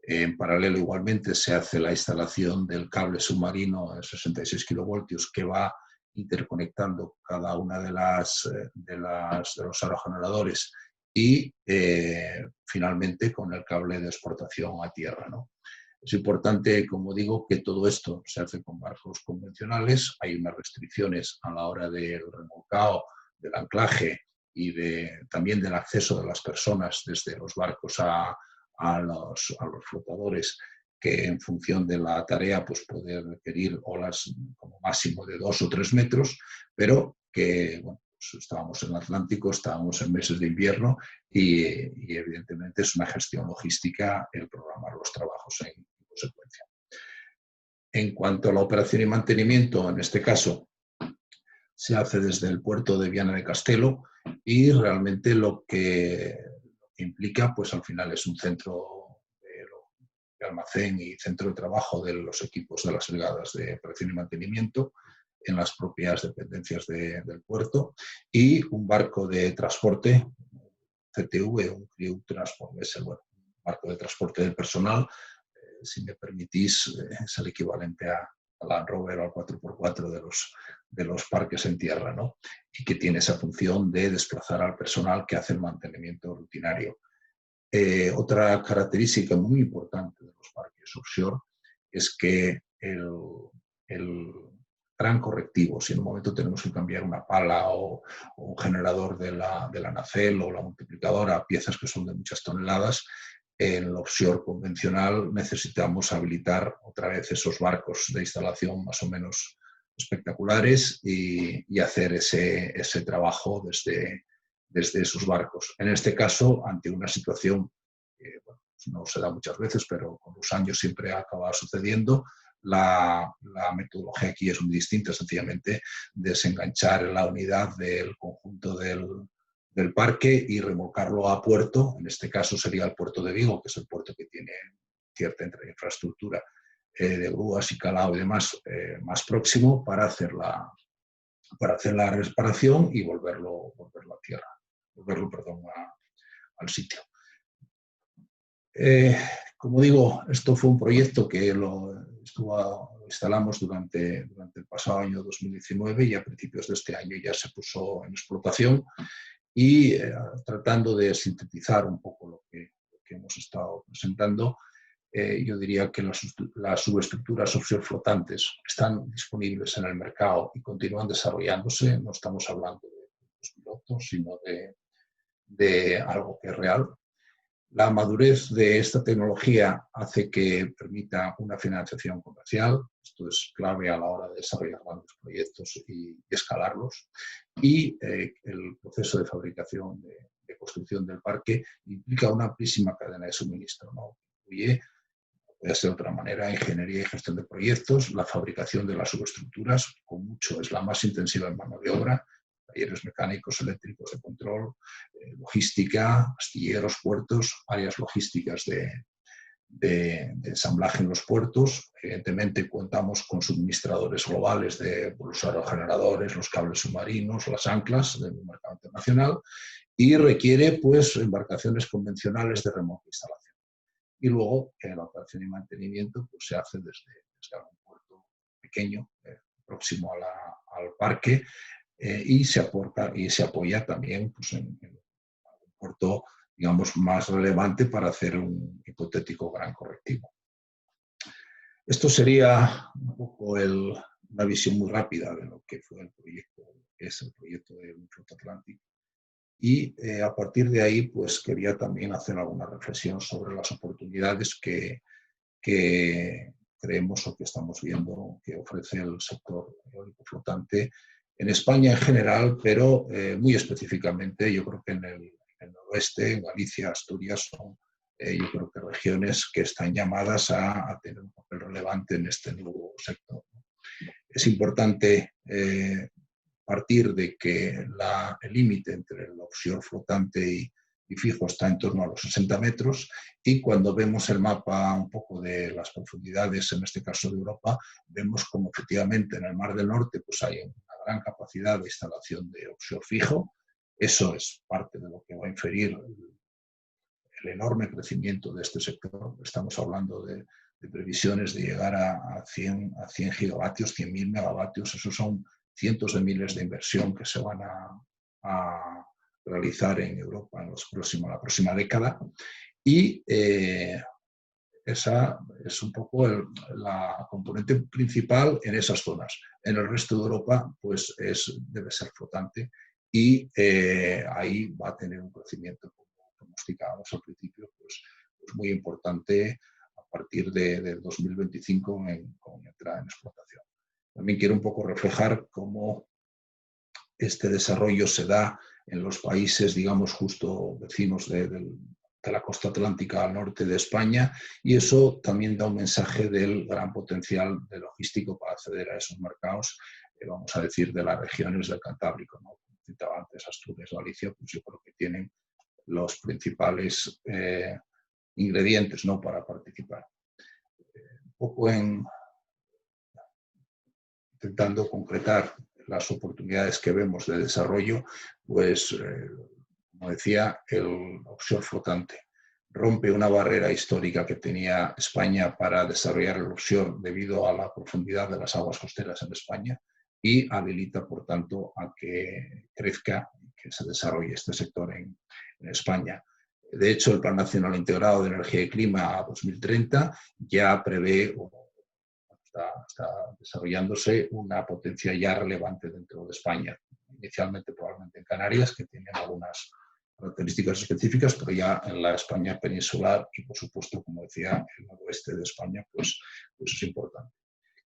S2: En paralelo, igualmente, se hace la instalación del cable submarino de 66 kilovoltios que va interconectando cada una de los aerogeneradores y, finalmente, con el cable de exportación a tierra, ¿no? Es importante, como digo, que todo esto se hace con barcos convencionales. Hay unas restricciones a la hora del remolcado, del anclaje y también del acceso de las personas desde los barcos a los flotadores, que en función de la tarea pues puede requerir olas como máximo de 2 o 3 metros, pero que bueno, pues estábamos en el Atlántico, estábamos en meses de invierno y evidentemente es una gestión logística el programar los trabajos en consecuencia. En cuanto a la operación y mantenimiento, en este caso se hace desde el puerto de Viana de Castelo y realmente lo que implica, pues al final es un centro de almacén y centro de trabajo de los equipos de las brigadas de operación y mantenimiento en las propias dependencias del puerto y un barco de transporte, CTV, un Crew Transport, es el barco de transporte del personal, si me permitís, es el equivalente a Land Rover o al 4x4 de los parques en tierra, ¿no? Y que tiene esa función de desplazar al personal que hace el mantenimiento rutinario. Otra característica muy importante de los parques offshore es que el gran correctivo, si en un momento tenemos que cambiar una pala o un generador de la nacelle o la multiplicadora, piezas que son de muchas toneladas, en el offshore convencional necesitamos habilitar otra vez esos barcos de instalación más o menos espectaculares y hacer ese trabajo desde esos barcos. En este caso, ante una situación que bueno, no se da muchas veces, pero con los años siempre acaba sucediendo, la metodología aquí es muy distinta, sencillamente desenganchar la unidad del conjunto del parque y remolcarlo a puerto. En este caso sería el puerto de Vigo, que es el puerto que tiene cierta infraestructura de grúas y calado y demás más próximo para hacer la reparación y volverlo a tierra, al sitio. Como digo, esto fue un proyecto que lo instalamos durante el pasado año 2019 y a principios de este año ya se puso en explotación y tratando de sintetizar un poco lo que hemos estado presentando, yo diría que las subestructuras offshore flotantes están disponibles en el mercado y continúan desarrollándose. No estamos hablando de los pilotos, sino de algo que es real. La madurez de esta tecnología hace que permita una financiación comercial. Esto es clave a la hora de desarrollar grandes proyectos y escalarlos. Y el proceso de fabricación, de construcción del parque, implica una amplísima cadena de suministro, ¿no? Incluye, puede ser de otra manera, ingeniería y gestión de proyectos, la fabricación de las subestructuras, con mucho, es la más intensiva en mano de obra, talleres mecánicos, eléctricos de control, logística, astilleros, puertos, áreas logísticas de ensamblaje en los puertos. Evidentemente contamos con suministradores globales de los aerogeneradores, los cables submarinos, las anclas del mercado internacional y requiere pues embarcaciones convencionales de remolque e instalación. Y luego la operación y mantenimiento pues, se hace desde un puerto pequeño, próximo al parque, y se apoya también pues, en un puerto, digamos, más relevante para hacer un hipotético gran correctivo. Esto sería un poco una visión muy rápida de lo que fue el proyecto, que es el proyecto de Flota Atlántico. Y a partir de ahí, pues quería también hacer alguna reflexión sobre las oportunidades que creemos o que estamos viendo que ofrece el sector eólico flotante en España en general, pero muy específicamente yo creo que en el noroeste, en Galicia, Asturias, son yo creo que regiones que están llamadas a tener un relevante en este nuevo sector. Es importante partir de que el límite entre el offshore flotante y fijo está en torno a los 60 metros, y cuando vemos el mapa un poco de las profundidades, en este caso de Europa, vemos como efectivamente en el Mar del Norte pues hay una gran capacidad de instalación de offshore fijo. Eso es parte de lo que va a inferir el enorme crecimiento de este sector. Estamos hablando de previsiones de llegar a 100 gigavatios, 100.000 megavatios. Esos son cientos de miles de inversión que se van a realizar en Europa en la próxima década. Y esa es un poco la componente principal en esas zonas. En el resto de Europa pues debe ser flotante, y ahí va a tener un crecimiento, como pronosticábamos al principio, pues muy importante a partir del 2025 con entrada en explotación. También quiero un poco reflejar cómo este desarrollo se da en los países, digamos, justo vecinos de la costa atlántica al norte de España, y eso también da un mensaje del gran potencial de logístico para acceder a esos mercados, vamos a decir, de las regiones del Cantábrico, ¿no? Como citaba antes, Asturias, Galicia, pues yo creo que tienen los principales ingredientes, ¿no?, para participar. Un poco intentando concretar las oportunidades que vemos de desarrollo, pues, como decía, el offshore flotante rompe una barrera histórica que tenía España para desarrollar el offshore debido a la profundidad de las aguas costeras en España, y habilita, por tanto, a que crezca, que se desarrolle este sector en España. De hecho, el Plan Nacional Integrado de Energía y Clima a 2030 ya prevé, está desarrollándose una potencia ya relevante dentro de España. Inicialmente probablemente en Canarias, que tienen algunas características específicas, pero ya en la España peninsular y, por supuesto, como decía, el noroeste de España, pues es importante.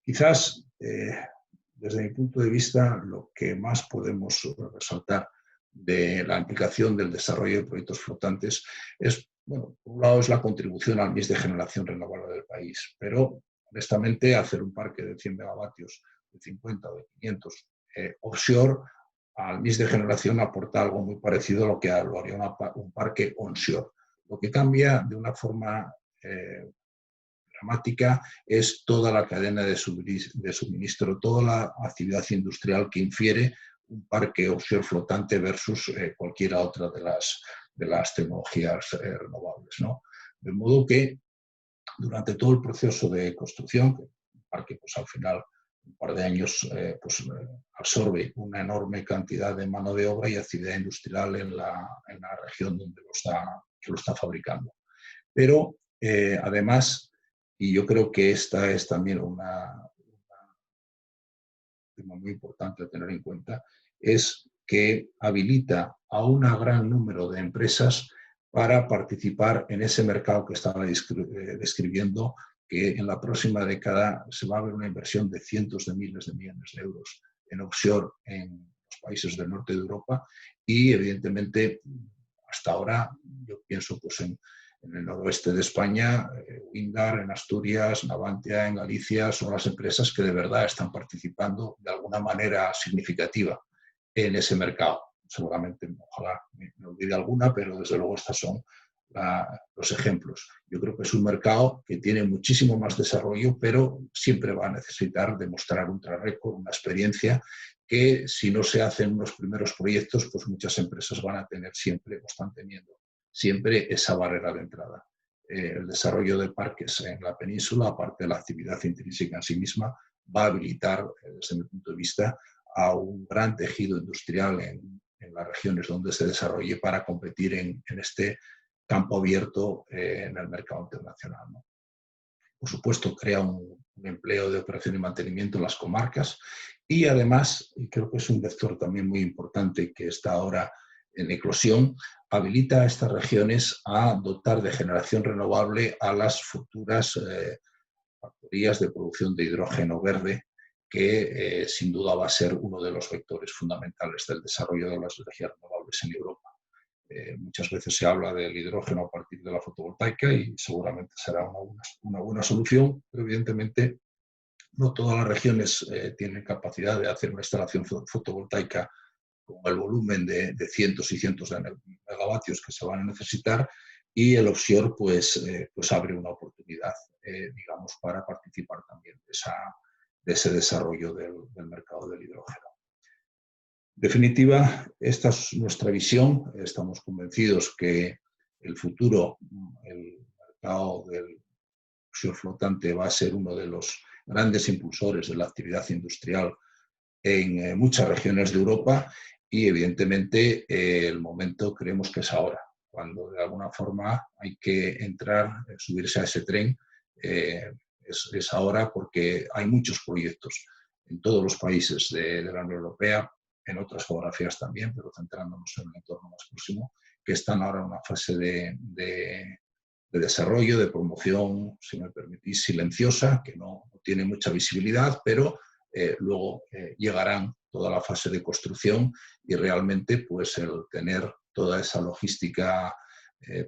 S2: Quizás, desde mi punto de vista, lo que más podemos resaltar de la implicación del desarrollo de proyectos flotantes es, bueno, por un lado es la contribución al mix de generación renovable del país, pero honestamente hacer un parque de 100 megavatios, de 50 o de 500 offshore al mix de generación aporta algo muy parecido a lo que lo haría un parque onshore. Lo que cambia de una forma dramática es toda la cadena de suministro, toda la actividad industrial que infiere un parque offshore flotante versus cualquiera otra de las tecnologías renovables, ¿no? De modo que durante todo el proceso de construcción, el parque pues, al final, un par de años, absorbe una enorme cantidad de mano de obra y actividad industrial en la región donde lo está fabricando. Pero además, y yo creo que esta es también un tema muy importante a tener en cuenta, es que habilita a un gran número de empresas para participar en ese mercado que estaba describiendo, que en la próxima década se va a ver una inversión de cientos de miles de millones de euros en offshore en los países del norte de Europa, y evidentemente hasta ahora yo pienso pues en el noroeste de España, Windar en Asturias, Navantia en Galicia, son las empresas que de verdad están participando de alguna manera significativa en ese mercado. Seguramente, ojalá me olvide alguna, pero desde luego estas son los ejemplos. Yo creo que es un mercado que tiene muchísimo más desarrollo, pero siempre va a necesitar demostrar un track record, una experiencia que si no se hacen unos primeros proyectos, pues muchas empresas van a tener siempre, o están teniendo siempre esa barrera de entrada. El desarrollo de parques en la península, aparte de la actividad intrínseca en sí misma, va a habilitar, desde mi punto de vista, a un gran tejido industrial en las regiones donde se desarrolle para competir en este campo abierto en el mercado internacional, ¿no? Por supuesto, crea un empleo de operación y mantenimiento en las comarcas, y además, y creo que es un vector también muy importante que está ahora en eclosión, habilita a estas regiones a dotar de generación renovable a las futuras factorías de producción de hidrógeno verde, que sin duda va a ser uno de los vectores fundamentales del desarrollo de las energías renovables en Europa. Muchas veces se habla del hidrógeno a partir de la fotovoltaica y seguramente será una buena solución, pero evidentemente no todas las regiones tienen capacidad de hacer una instalación fotovoltaica con el volumen de cientos y cientos de megavatios que se van a necesitar, y el offshore pues abre una oportunidad, digamos, para participar también de ese desarrollo del mercado del hidrógeno. En definitiva, esta es nuestra visión. Estamos convencidos que el futuro, el mercado del offshore flotante va a ser uno de los grandes impulsores de la actividad industrial en muchas regiones de Europa, y evidentemente el momento creemos que es ahora, cuando de alguna forma hay que entrar, subirse a ese tren. Es ahora, porque hay muchos proyectos en todos los países de la Unión Europea, en otras geografías también, pero centrándonos en el entorno más próximo, que están ahora en una fase de desarrollo, de promoción, si me permitís, silenciosa, que no tiene mucha visibilidad, pero luego llegarán toda la fase de construcción, y realmente pues el tener toda esa logística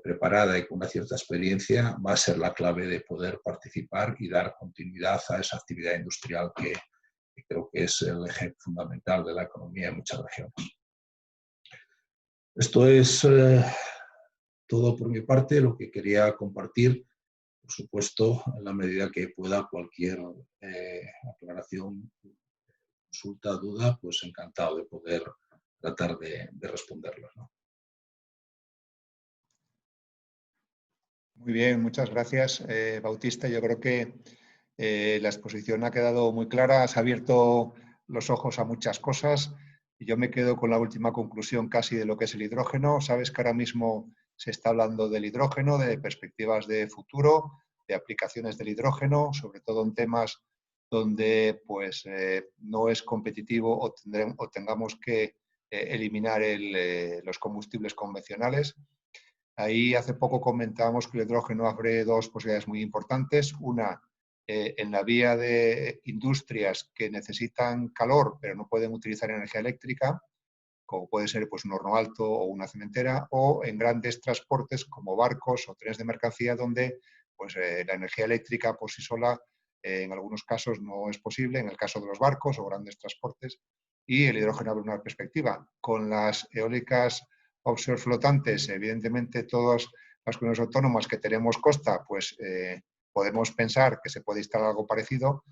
S2: preparada y con una cierta experiencia va a ser la clave de poder participar y dar continuidad a esa actividad industrial que creo que es el eje fundamental de la economía en muchas regiones. Esto es todo por mi parte, lo que quería compartir. Por supuesto, en la medida que pueda, cualquier aclaración, consulta, duda, pues encantado de poder tratar de responderlas, ¿no?
S1: Muy bien, muchas gracias, Bautista. Yo creo que la exposición ha quedado muy clara, has abierto los ojos a muchas cosas, y yo me quedo con la última conclusión casi de lo que es el hidrógeno. Sabes que ahora mismo se está hablando del hidrógeno, de perspectivas de futuro, de aplicaciones del hidrógeno, sobre todo en temas donde pues, no es competitivo o tengamos que eliminar los combustibles convencionales. Ahí hace poco comentábamos que el hidrógeno abre dos posibilidades muy importantes. Una, en la vía de industrias que necesitan calor pero no pueden utilizar energía eléctrica, como puede ser pues, un horno alto o una cementera, o en grandes transportes como barcos o trenes de mercancía, donde pues, la energía eléctrica por sí sola en algunos casos no es posible, en el caso de los barcos o grandes transportes, y el hidrógeno abre una perspectiva. Con las eólicas offshore flotantes, evidentemente todas las comunidades autónomas que tenemos costa, pues podemos pensar que se puede instalar algo parecido,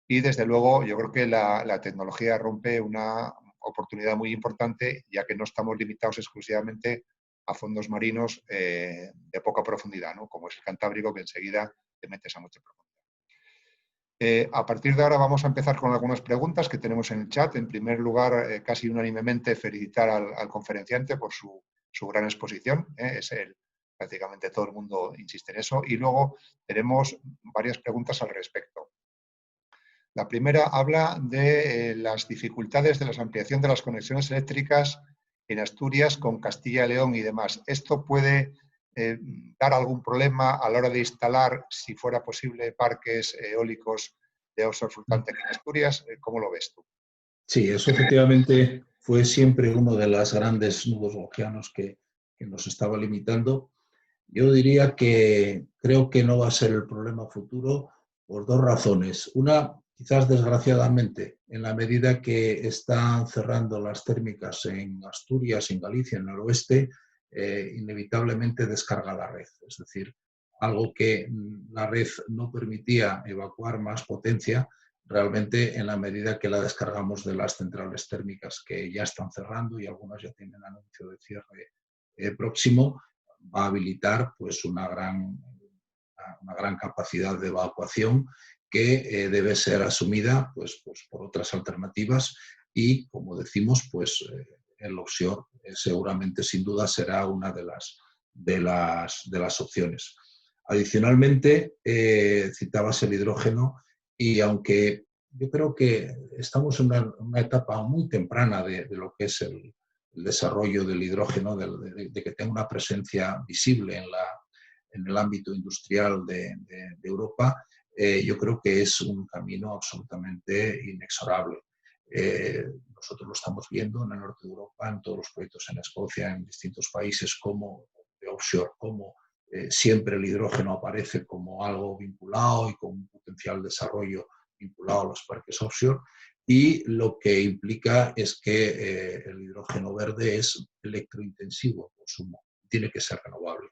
S1: y desde luego yo creo que la tecnología rompe una oportunidad muy importante, ya que no estamos limitados exclusivamente a fondos marinos de poca profundidad, ¿no? Como es el Cantábrico, que enseguida te metes a mucha profundidad. A partir de ahora vamos a empezar con algunas preguntas que tenemos en el chat. En primer lugar, casi unánimemente felicitar al conferenciante por su gran exposición. Prácticamente todo el mundo insiste en eso. Y luego tenemos varias preguntas al respecto. La primera habla de las dificultades de la ampliación de las conexiones eléctricas en Asturias con Castilla y León y demás. ¿Esto puede dar algún problema a la hora de instalar, si fuera posible, parques eólicos de offshore flotante en Asturias? ¿Cómo lo ves tú?
S2: Sí, eso efectivamente fue siempre uno de los grandes nudos gordianos que nos estaba limitando. Yo diría que creo que no va a ser el problema futuro por dos razones. Una, quizás desgraciadamente, en la medida que están cerrando las térmicas en Asturias, en Galicia, en el oeste, inevitablemente descarga la red. Es decir, algo que la red no permitía evacuar más potencia, realmente en la medida que la descargamos de las centrales térmicas que ya están cerrando, y algunas ya tienen anuncio de cierre próximo, va a habilitar pues, una gran capacidad de evacuación que debe ser asumida pues, por otras alternativas, y, como decimos, pues, el offshore seguramente, sin duda, será una de las opciones. Adicionalmente, citabas el hidrógeno, y aunque yo creo que estamos en una etapa muy temprana de lo que es el desarrollo del hidrógeno, de que tenga una presencia visible en el ámbito industrial de Europa, yo creo que es un camino absolutamente inexorable. nosotros lo estamos viendo en el norte de Europa, en todos los proyectos en Escocia, en distintos países como de offshore, como siempre el hidrógeno aparece como algo vinculado y con un potencial desarrollo vinculado a los parques offshore, y lo que implica es que el hidrógeno verde es electrointensivo en consumo, tiene que ser renovable.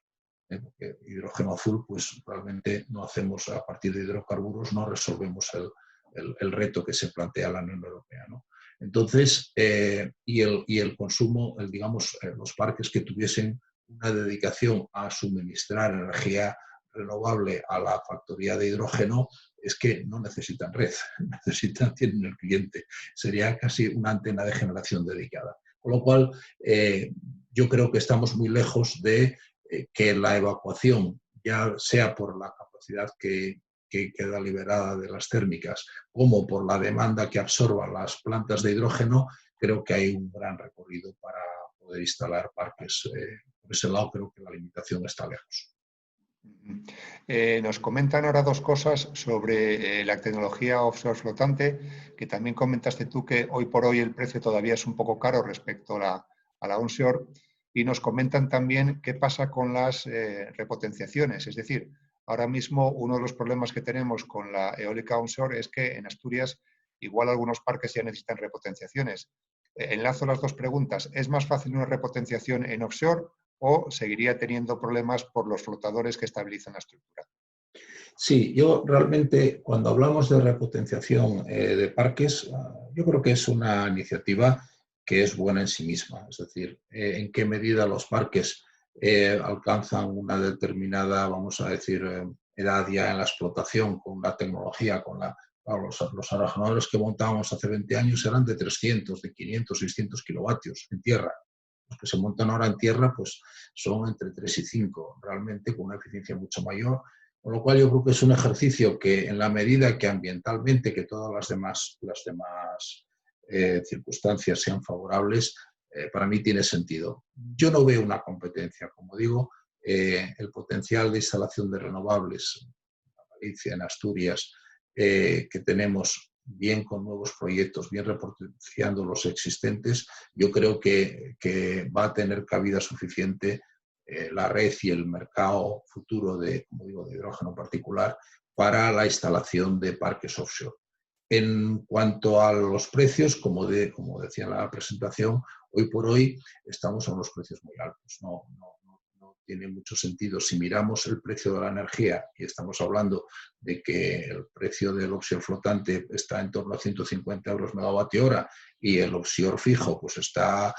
S2: Porque hidrógeno azul, pues realmente no hacemos a partir de hidrocarburos, no resolvemos el reto que se plantea la Unión Europea, ¿no? Entonces, y el consumo, digamos, los parques que tuviesen una dedicación a suministrar energía renovable a la factoría de hidrógeno, es que no necesitan red, tienen el cliente. Sería casi una antena de generación dedicada. Con lo cual, yo creo que estamos muy lejos de que la evacuación, ya sea por la capacidad que queda liberada de las térmicas, como por la demanda que absorban las plantas de hidrógeno, creo que hay un gran recorrido para poder instalar parques. Por ese lado creo que la limitación está lejos.
S1: Nos comentan ahora dos cosas sobre la tecnología offshore flotante, que también comentaste tú que hoy por hoy el precio todavía es un poco caro respecto a la onshore, y nos comentan también qué pasa con las repotenciaciones. Es decir, ahora mismo uno de los problemas que tenemos con la eólica onshore es que en Asturias igual algunos parques ya necesitan repotenciaciones. Enlazo las dos preguntas. ¿Es más fácil una repotenciación en offshore o seguiría teniendo problemas por los flotadores que estabilizan la estructura?
S2: Sí, yo realmente cuando hablamos de repotenciación de parques, yo creo que es una iniciativa que es buena en sí misma. Es decir, en qué medida los parques alcanzan una determinada, vamos a decir, edad ya en la explotación con la tecnología, claro, los aerogeneradores que montábamos hace 20 años eran de 300, de 500, 600 kilovatios en tierra. Los que se montan ahora en tierra pues son entre 3 y 5, realmente con una eficiencia mucho mayor. Con lo cual yo creo que es un ejercicio que en la medida que ambientalmente, que todas las demás circunstancias sean favorables, para mí tiene sentido. Yo no veo una competencia, como digo, el potencial de instalación de renovables en Galicia, en Asturias, que tenemos bien con nuevos proyectos, bien repotenciando los existentes, yo creo que va a tener cabida suficiente la red y el mercado futuro de, como digo, de hidrógeno particular para la instalación de parques offshore. En cuanto a los precios, como decía en la presentación, hoy por hoy estamos a unos precios muy altos. No tiene mucho sentido. Si miramos el precio de la energía y estamos hablando de que el precio del offshore flotante está en torno a 150 euros megavatio hora y el offshore fijo pues está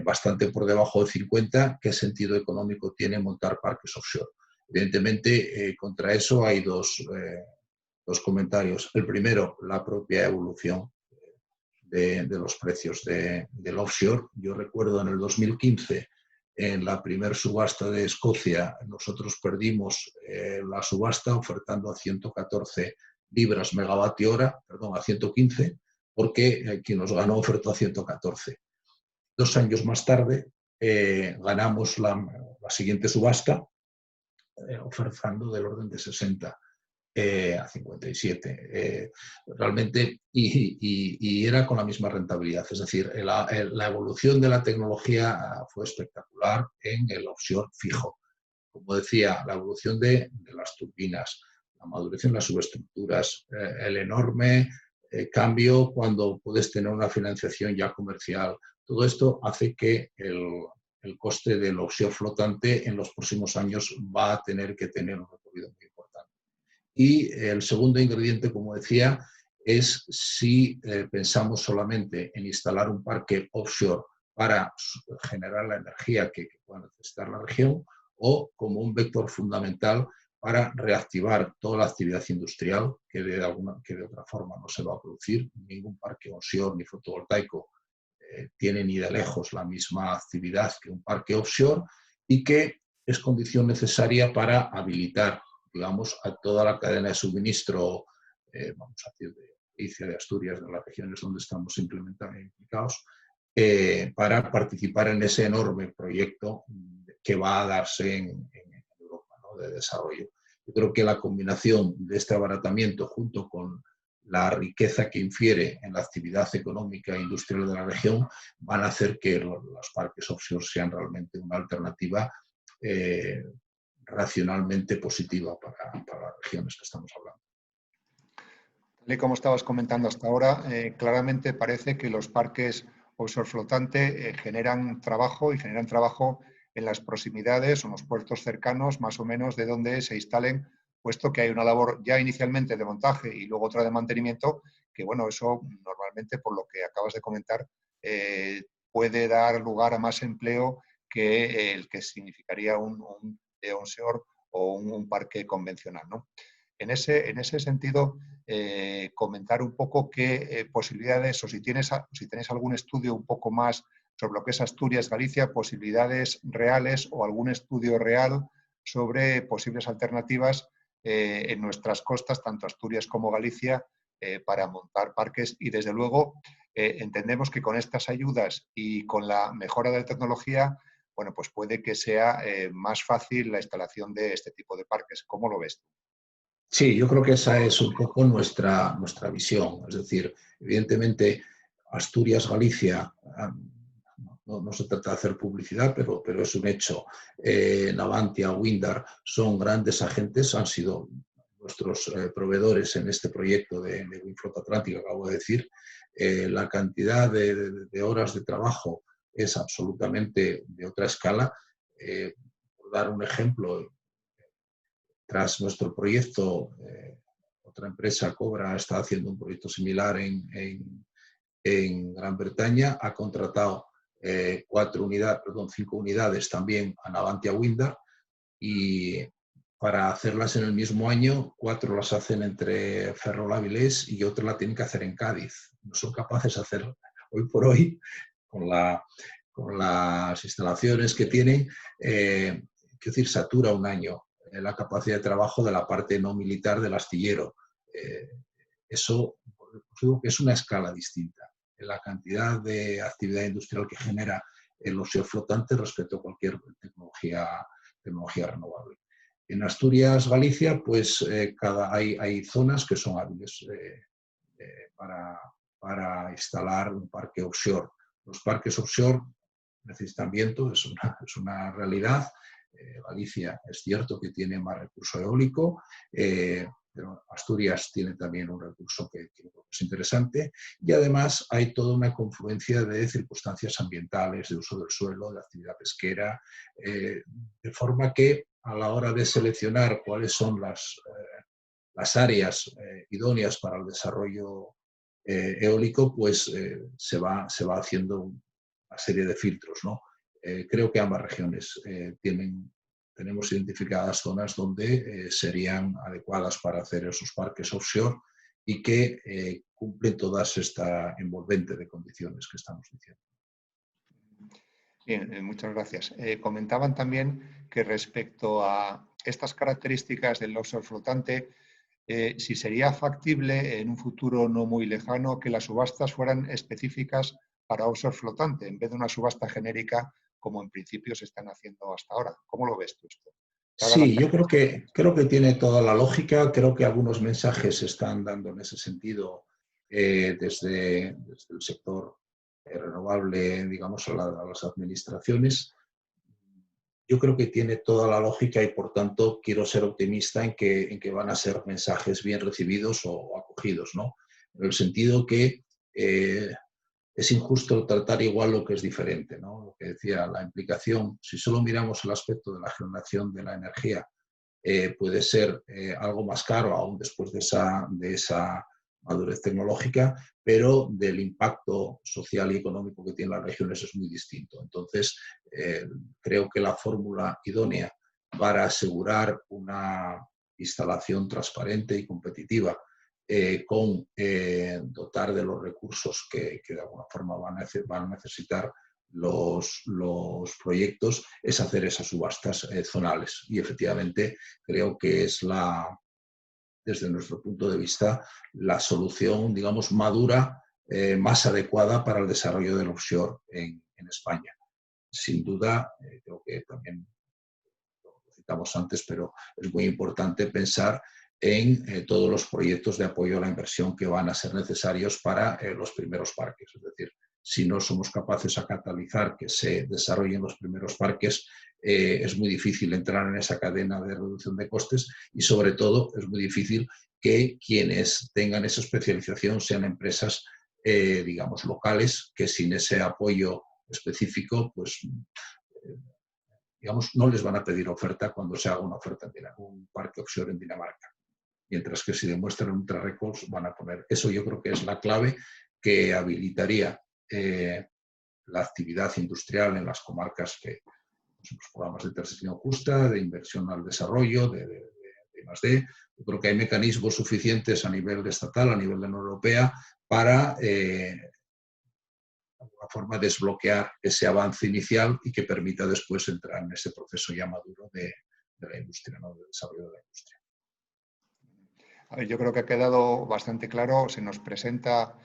S2: bastante por debajo de 50, ¿qué sentido económico tiene montar parques offshore? Evidentemente, contra eso hay dos comentarios. El primero, la propia evolución de los precios del offshore. Yo recuerdo en el 2015, en la primera subasta de Escocia, nosotros perdimos la subasta ofertando a 114 libras megavatio hora, perdón, a 115, porque quien nos ganó ofertó a 114. 2 años más tarde ganamos la siguiente subasta ofertando del orden de 60 a 57. Realmente, y era con la misma rentabilidad. Es decir, la evolución de la tecnología fue espectacular en el offshore fijo. Como decía, la evolución de las turbinas, la maduración de las subestructuras, el enorme cambio cuando puedes tener una financiación ya comercial. Todo esto hace que el coste del offshore flotante en los próximos años va a tener que tener un recorrido muy importante. Y el segundo ingrediente, como decía, es si pensamos solamente en instalar un parque offshore para generar la energía que pueda necesitar la región, o como un vector fundamental para reactivar toda la actividad industrial que de otra forma no se va a producir. Ningún parque onshore ni fotovoltaico tiene ni de lejos la misma actividad que un parque offshore, y que es condición necesaria para habilitar, digamos, a toda la cadena de suministro, vamos a decir, de Galicia, de Asturias, de las regiones donde estamos implicados, para participar en ese enorme proyecto que va a darse en Europa, ¿no?, de desarrollo. Yo creo que la combinación de este abaratamiento junto con la riqueza que infiere en la actividad económica e industrial de la región, van a hacer que los parques offshore sean realmente una alternativa racionalmente positiva para las regiones que estamos hablando.
S1: Tal y como estabas comentando hasta ahora, claramente parece que los parques offshore flotante generan trabajo y generan trabajo en las proximidades o en los puertos cercanos, más o menos de donde se instalen, puesto que hay una labor ya inicialmente de montaje y luego otra de mantenimiento, que bueno, eso normalmente, por lo que acabas de comentar, puede dar lugar a más empleo que el que significaría un onshore o un parque convencional, ¿no? En ese sentido, comentar un poco qué posibilidades, o si tenéis algún estudio un poco más sobre lo que es Asturias, Galicia, posibilidades reales o algún estudio real sobre posibles alternativas en nuestras costas, tanto Asturias como Galicia, para montar parques. Y desde luego entendemos que con estas ayudas y con la mejora de la tecnología, bueno, pues puede que sea más fácil la instalación de este tipo de parques. ¿Cómo lo ves tú?
S2: Sí, yo creo que esa es un poco nuestra visión. Es decir, evidentemente, Asturias, Galicia, no se trata de hacer publicidad, pero es un hecho. Navantia, Windar son grandes agentes, han sido nuestros proveedores en este proyecto de Windflot Atlántica, acabo de decir. La cantidad de horas de trabajo es absolutamente de otra escala. Por dar un ejemplo, tras nuestro proyecto, otra empresa, Cobra, está haciendo un proyecto similar en Gran Bretaña, ha contratado 5 unidades también a Navantia Windar, y para hacerlas en el mismo año, 4 las hacen entre Ferrol-Avilés y otra la tienen que hacer en Cádiz. No son capaces de hacer hoy por hoy, con las instalaciones que tienen, quiero decir, satura un año la capacidad de trabajo de la parte no militar del astillero. Eso digo que es una escala distinta en la cantidad de actividad industrial que genera el offshore flotante respecto a cualquier tecnología renovable. En Asturias, Galicia, pues hay zonas que son hábiles para instalar un parque offshore. Los parques offshore necesitan viento, es una realidad. Galicia es cierto que tiene más recurso eólico, pero Asturias tiene también un recurso que es interesante, y además hay toda una confluencia de circunstancias ambientales, de uso del suelo, de actividad pesquera, de forma que a la hora de seleccionar cuáles son las áreas idóneas para el desarrollo eólico, pues se va haciendo una serie de filtros, ¿no? Creo que ambas regiones tenemos identificadas zonas donde serían adecuadas para hacer esos parques offshore y que cumplen todas esta envolvente de condiciones que estamos diciendo.
S1: Bien, muchas gracias. Comentaban también que respecto a estas características del offshore flotante, si sería factible en un futuro no muy lejano que las subastas fueran específicas para offshore flotante, en vez de una subasta genérica como en principio se están haciendo hasta ahora. ¿Cómo lo ves tú esto?
S2: Sí, yo creo que tiene toda la lógica. Creo que algunos mensajes se están dando en ese sentido desde el sector renovable, digamos, a las administraciones. Yo creo que tiene toda la lógica y, por tanto, quiero ser optimista en que van a ser mensajes bien recibidos o acogidos, ¿no? En el sentido que es injusto tratar igual lo que es diferente, ¿no? Lo que decía, la implicación, si solo miramos el aspecto de la generación de la energía, puede ser algo más caro aún después de esa madurez tecnológica, pero del impacto social y económico que tienen las regiones es muy distinto. Entonces, creo que la fórmula idónea para asegurar una instalación transparente y competitiva con dotar de los recursos que de alguna forma van a necesitar los proyectos, es hacer esas subastas zonales. Y efectivamente creo que es desde nuestro punto de vista, la solución, digamos, madura, más adecuada para el desarrollo del offshore en España. Sin duda, creo que también lo citamos antes, pero es muy importante pensar en todos los proyectos de apoyo a la inversión que van a ser necesarios para los primeros parques. Es decir, si no somos capaces a catalizar que se desarrollen los primeros parques, es muy difícil entrar en esa cadena de reducción de costes y, sobre todo, es muy difícil que quienes tengan esa especialización sean empresas, digamos, locales, que sin ese apoyo específico, pues, digamos, no les van a pedir oferta cuando se haga una oferta en un parque offshore en Dinamarca. Mientras que si demuestran Ultra Records van a poner. Eso yo creo que es la clave que habilitaría la actividad industrial en las comarcas que son los programas de transición justa, de inversión al desarrollo, de I+D. Yo creo que hay mecanismos suficientes a nivel estatal, a nivel de la Unión Europea, para de alguna forma desbloquear ese avance inicial y que permita después entrar en ese proceso ya maduro de la industria, ¿no? Del desarrollo de la industria.
S1: A ver, yo creo que ha quedado bastante claro, se nos presenta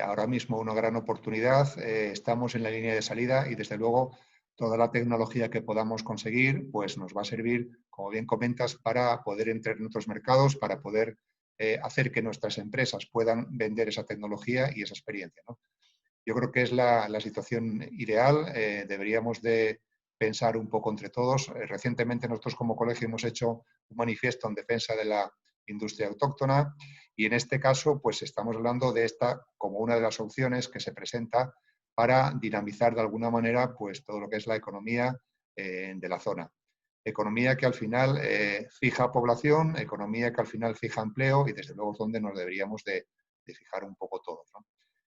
S1: ahora mismo una gran oportunidad, estamos en la línea de salida y desde luego toda la tecnología que podamos conseguir pues nos va a servir, como bien comentas, para poder entrar en otros mercados, para poder hacer que nuestras empresas puedan vender esa tecnología y esa experiencia, ¿no? Yo creo que es la situación ideal, deberíamos de pensar un poco entre todos. Recientemente nosotros como colegio hemos hecho un manifiesto en defensa de la industria autóctona y en este caso pues estamos hablando de esta como una de las opciones que se presenta para dinamizar de alguna manera pues todo lo que es la economía de la zona. Economía que al final fija población, economía que al final fija empleo y desde luego es donde nos deberíamos de fijar un poco todos, ¿no?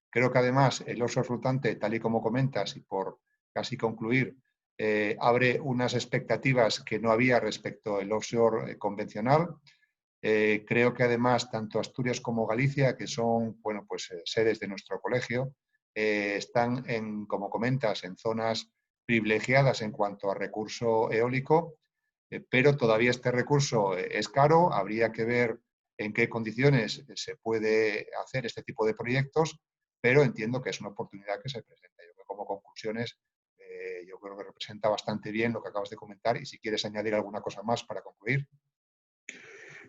S1: Creo que además el offshore flotante, tal y como comentas, y por casi concluir, abre unas expectativas que no había respecto al offshore convencional. Creo que además tanto Asturias como Galicia, que son bueno, pues, sedes de nuestro colegio, están, como comentas, en zonas privilegiadas en cuanto a recurso eólico, pero todavía este recurso es caro, habría que ver en qué condiciones se puede hacer este tipo de proyectos, pero entiendo que es una oportunidad que se presenta. Yo creo que como conclusiones, yo creo que representa bastante bien lo que acabas de comentar y si quieres añadir alguna cosa más para concluir.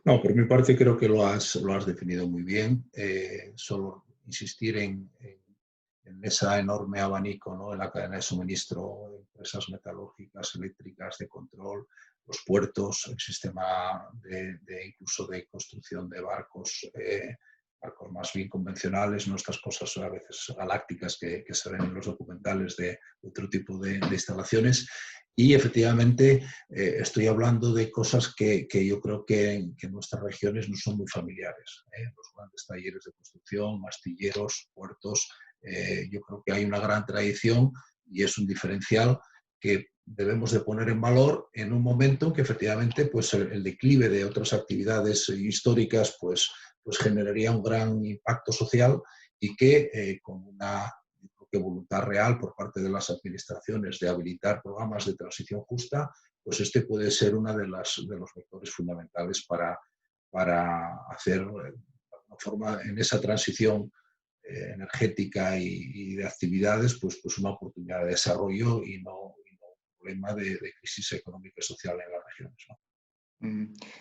S2: No, por mi parte creo que lo has definido muy bien. Solo insistir en ese enorme abanico, ¿no? En la cadena de suministro, empresas metalúrgicas, eléctricas, de control, los puertos, el sistema incluso de construcción de barcos, barcos más bien convencionales, no estas cosas a veces galácticas que se ven en los documentales de otro tipo de instalaciones. Y efectivamente estoy hablando de cosas que yo creo que en nuestras regiones no son muy familiares. Los grandes talleres de construcción, astilleros, puertos, yo creo que hay una gran tradición y es un diferencial que debemos de poner en valor en un momento en que efectivamente pues, el declive de otras actividades históricas pues generaría un gran impacto social y que con una voluntad real por parte de las administraciones de habilitar programas de transición justa, pues este puede ser uno de los vectores fundamentales para hacer de alguna forma en esa transición energética y de actividades, pues una oportunidad de desarrollo y no un problema de crisis económica y social en las regiones, ¿no?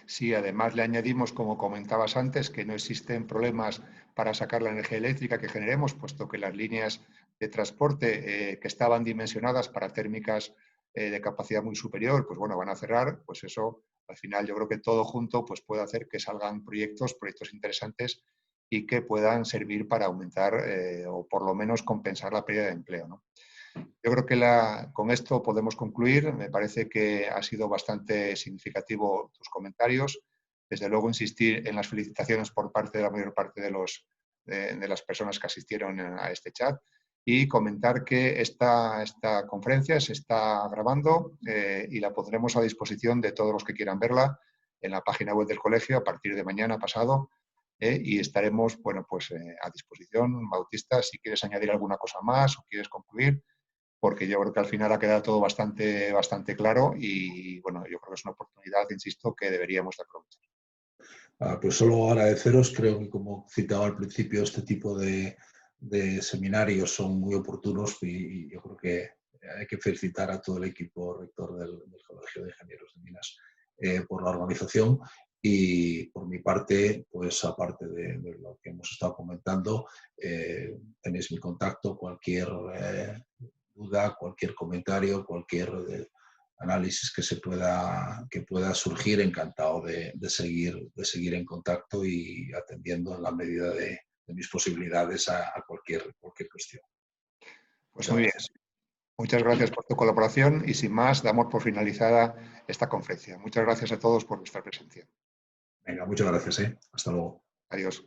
S1: Sí, además le añadimos, como comentabas antes, que no existen problemas para sacar la energía eléctrica que generemos, puesto que las líneas de transporte que estaban dimensionadas para térmicas de capacidad muy superior, pues bueno, van a cerrar, pues eso al final yo creo que todo junto pues puede hacer que salgan proyectos interesantes y que puedan servir para aumentar o por lo menos compensar la pérdida de empleo, ¿no? Yo creo que con esto podemos concluir. Me parece que ha sido bastante significativo tus comentarios. Desde luego, insistir en las felicitaciones por parte de la mayor parte de las personas que asistieron a este chat y comentar que esta conferencia se está grabando y la pondremos a disposición de todos los que quieran verla en la página web del colegio a partir de mañana pasado. Y estaremos bueno, pues, a disposición. Bautista, si quieres añadir alguna cosa más o quieres concluir, porque yo creo que al final ha quedado todo bastante claro y bueno, yo creo que es una oportunidad, insisto, que deberíamos de aprovechar.
S2: Pues solo agradeceros, creo que como citaba al principio, este tipo de seminarios son muy oportunos y yo creo que hay que felicitar a todo el equipo rector del Colegio de Ingenieros de Minas por la organización Y por mi parte, pues aparte de lo que hemos estado comentando, tenéis mi contacto, cualquier duda, cualquier comentario, cualquier análisis que pueda surgir, encantado de seguir en contacto y atendiendo en la medida de mis posibilidades a cualquier cuestión.
S1: Pues
S2: Muchas
S1: muy bien.
S2: gracias.
S1: Muchas gracias por tu colaboración y sin más, damos por finalizada esta conferencia. Muchas gracias a todos por vuestra presencia.
S2: Venga, muchas gracias. Hasta luego.
S1: Adiós.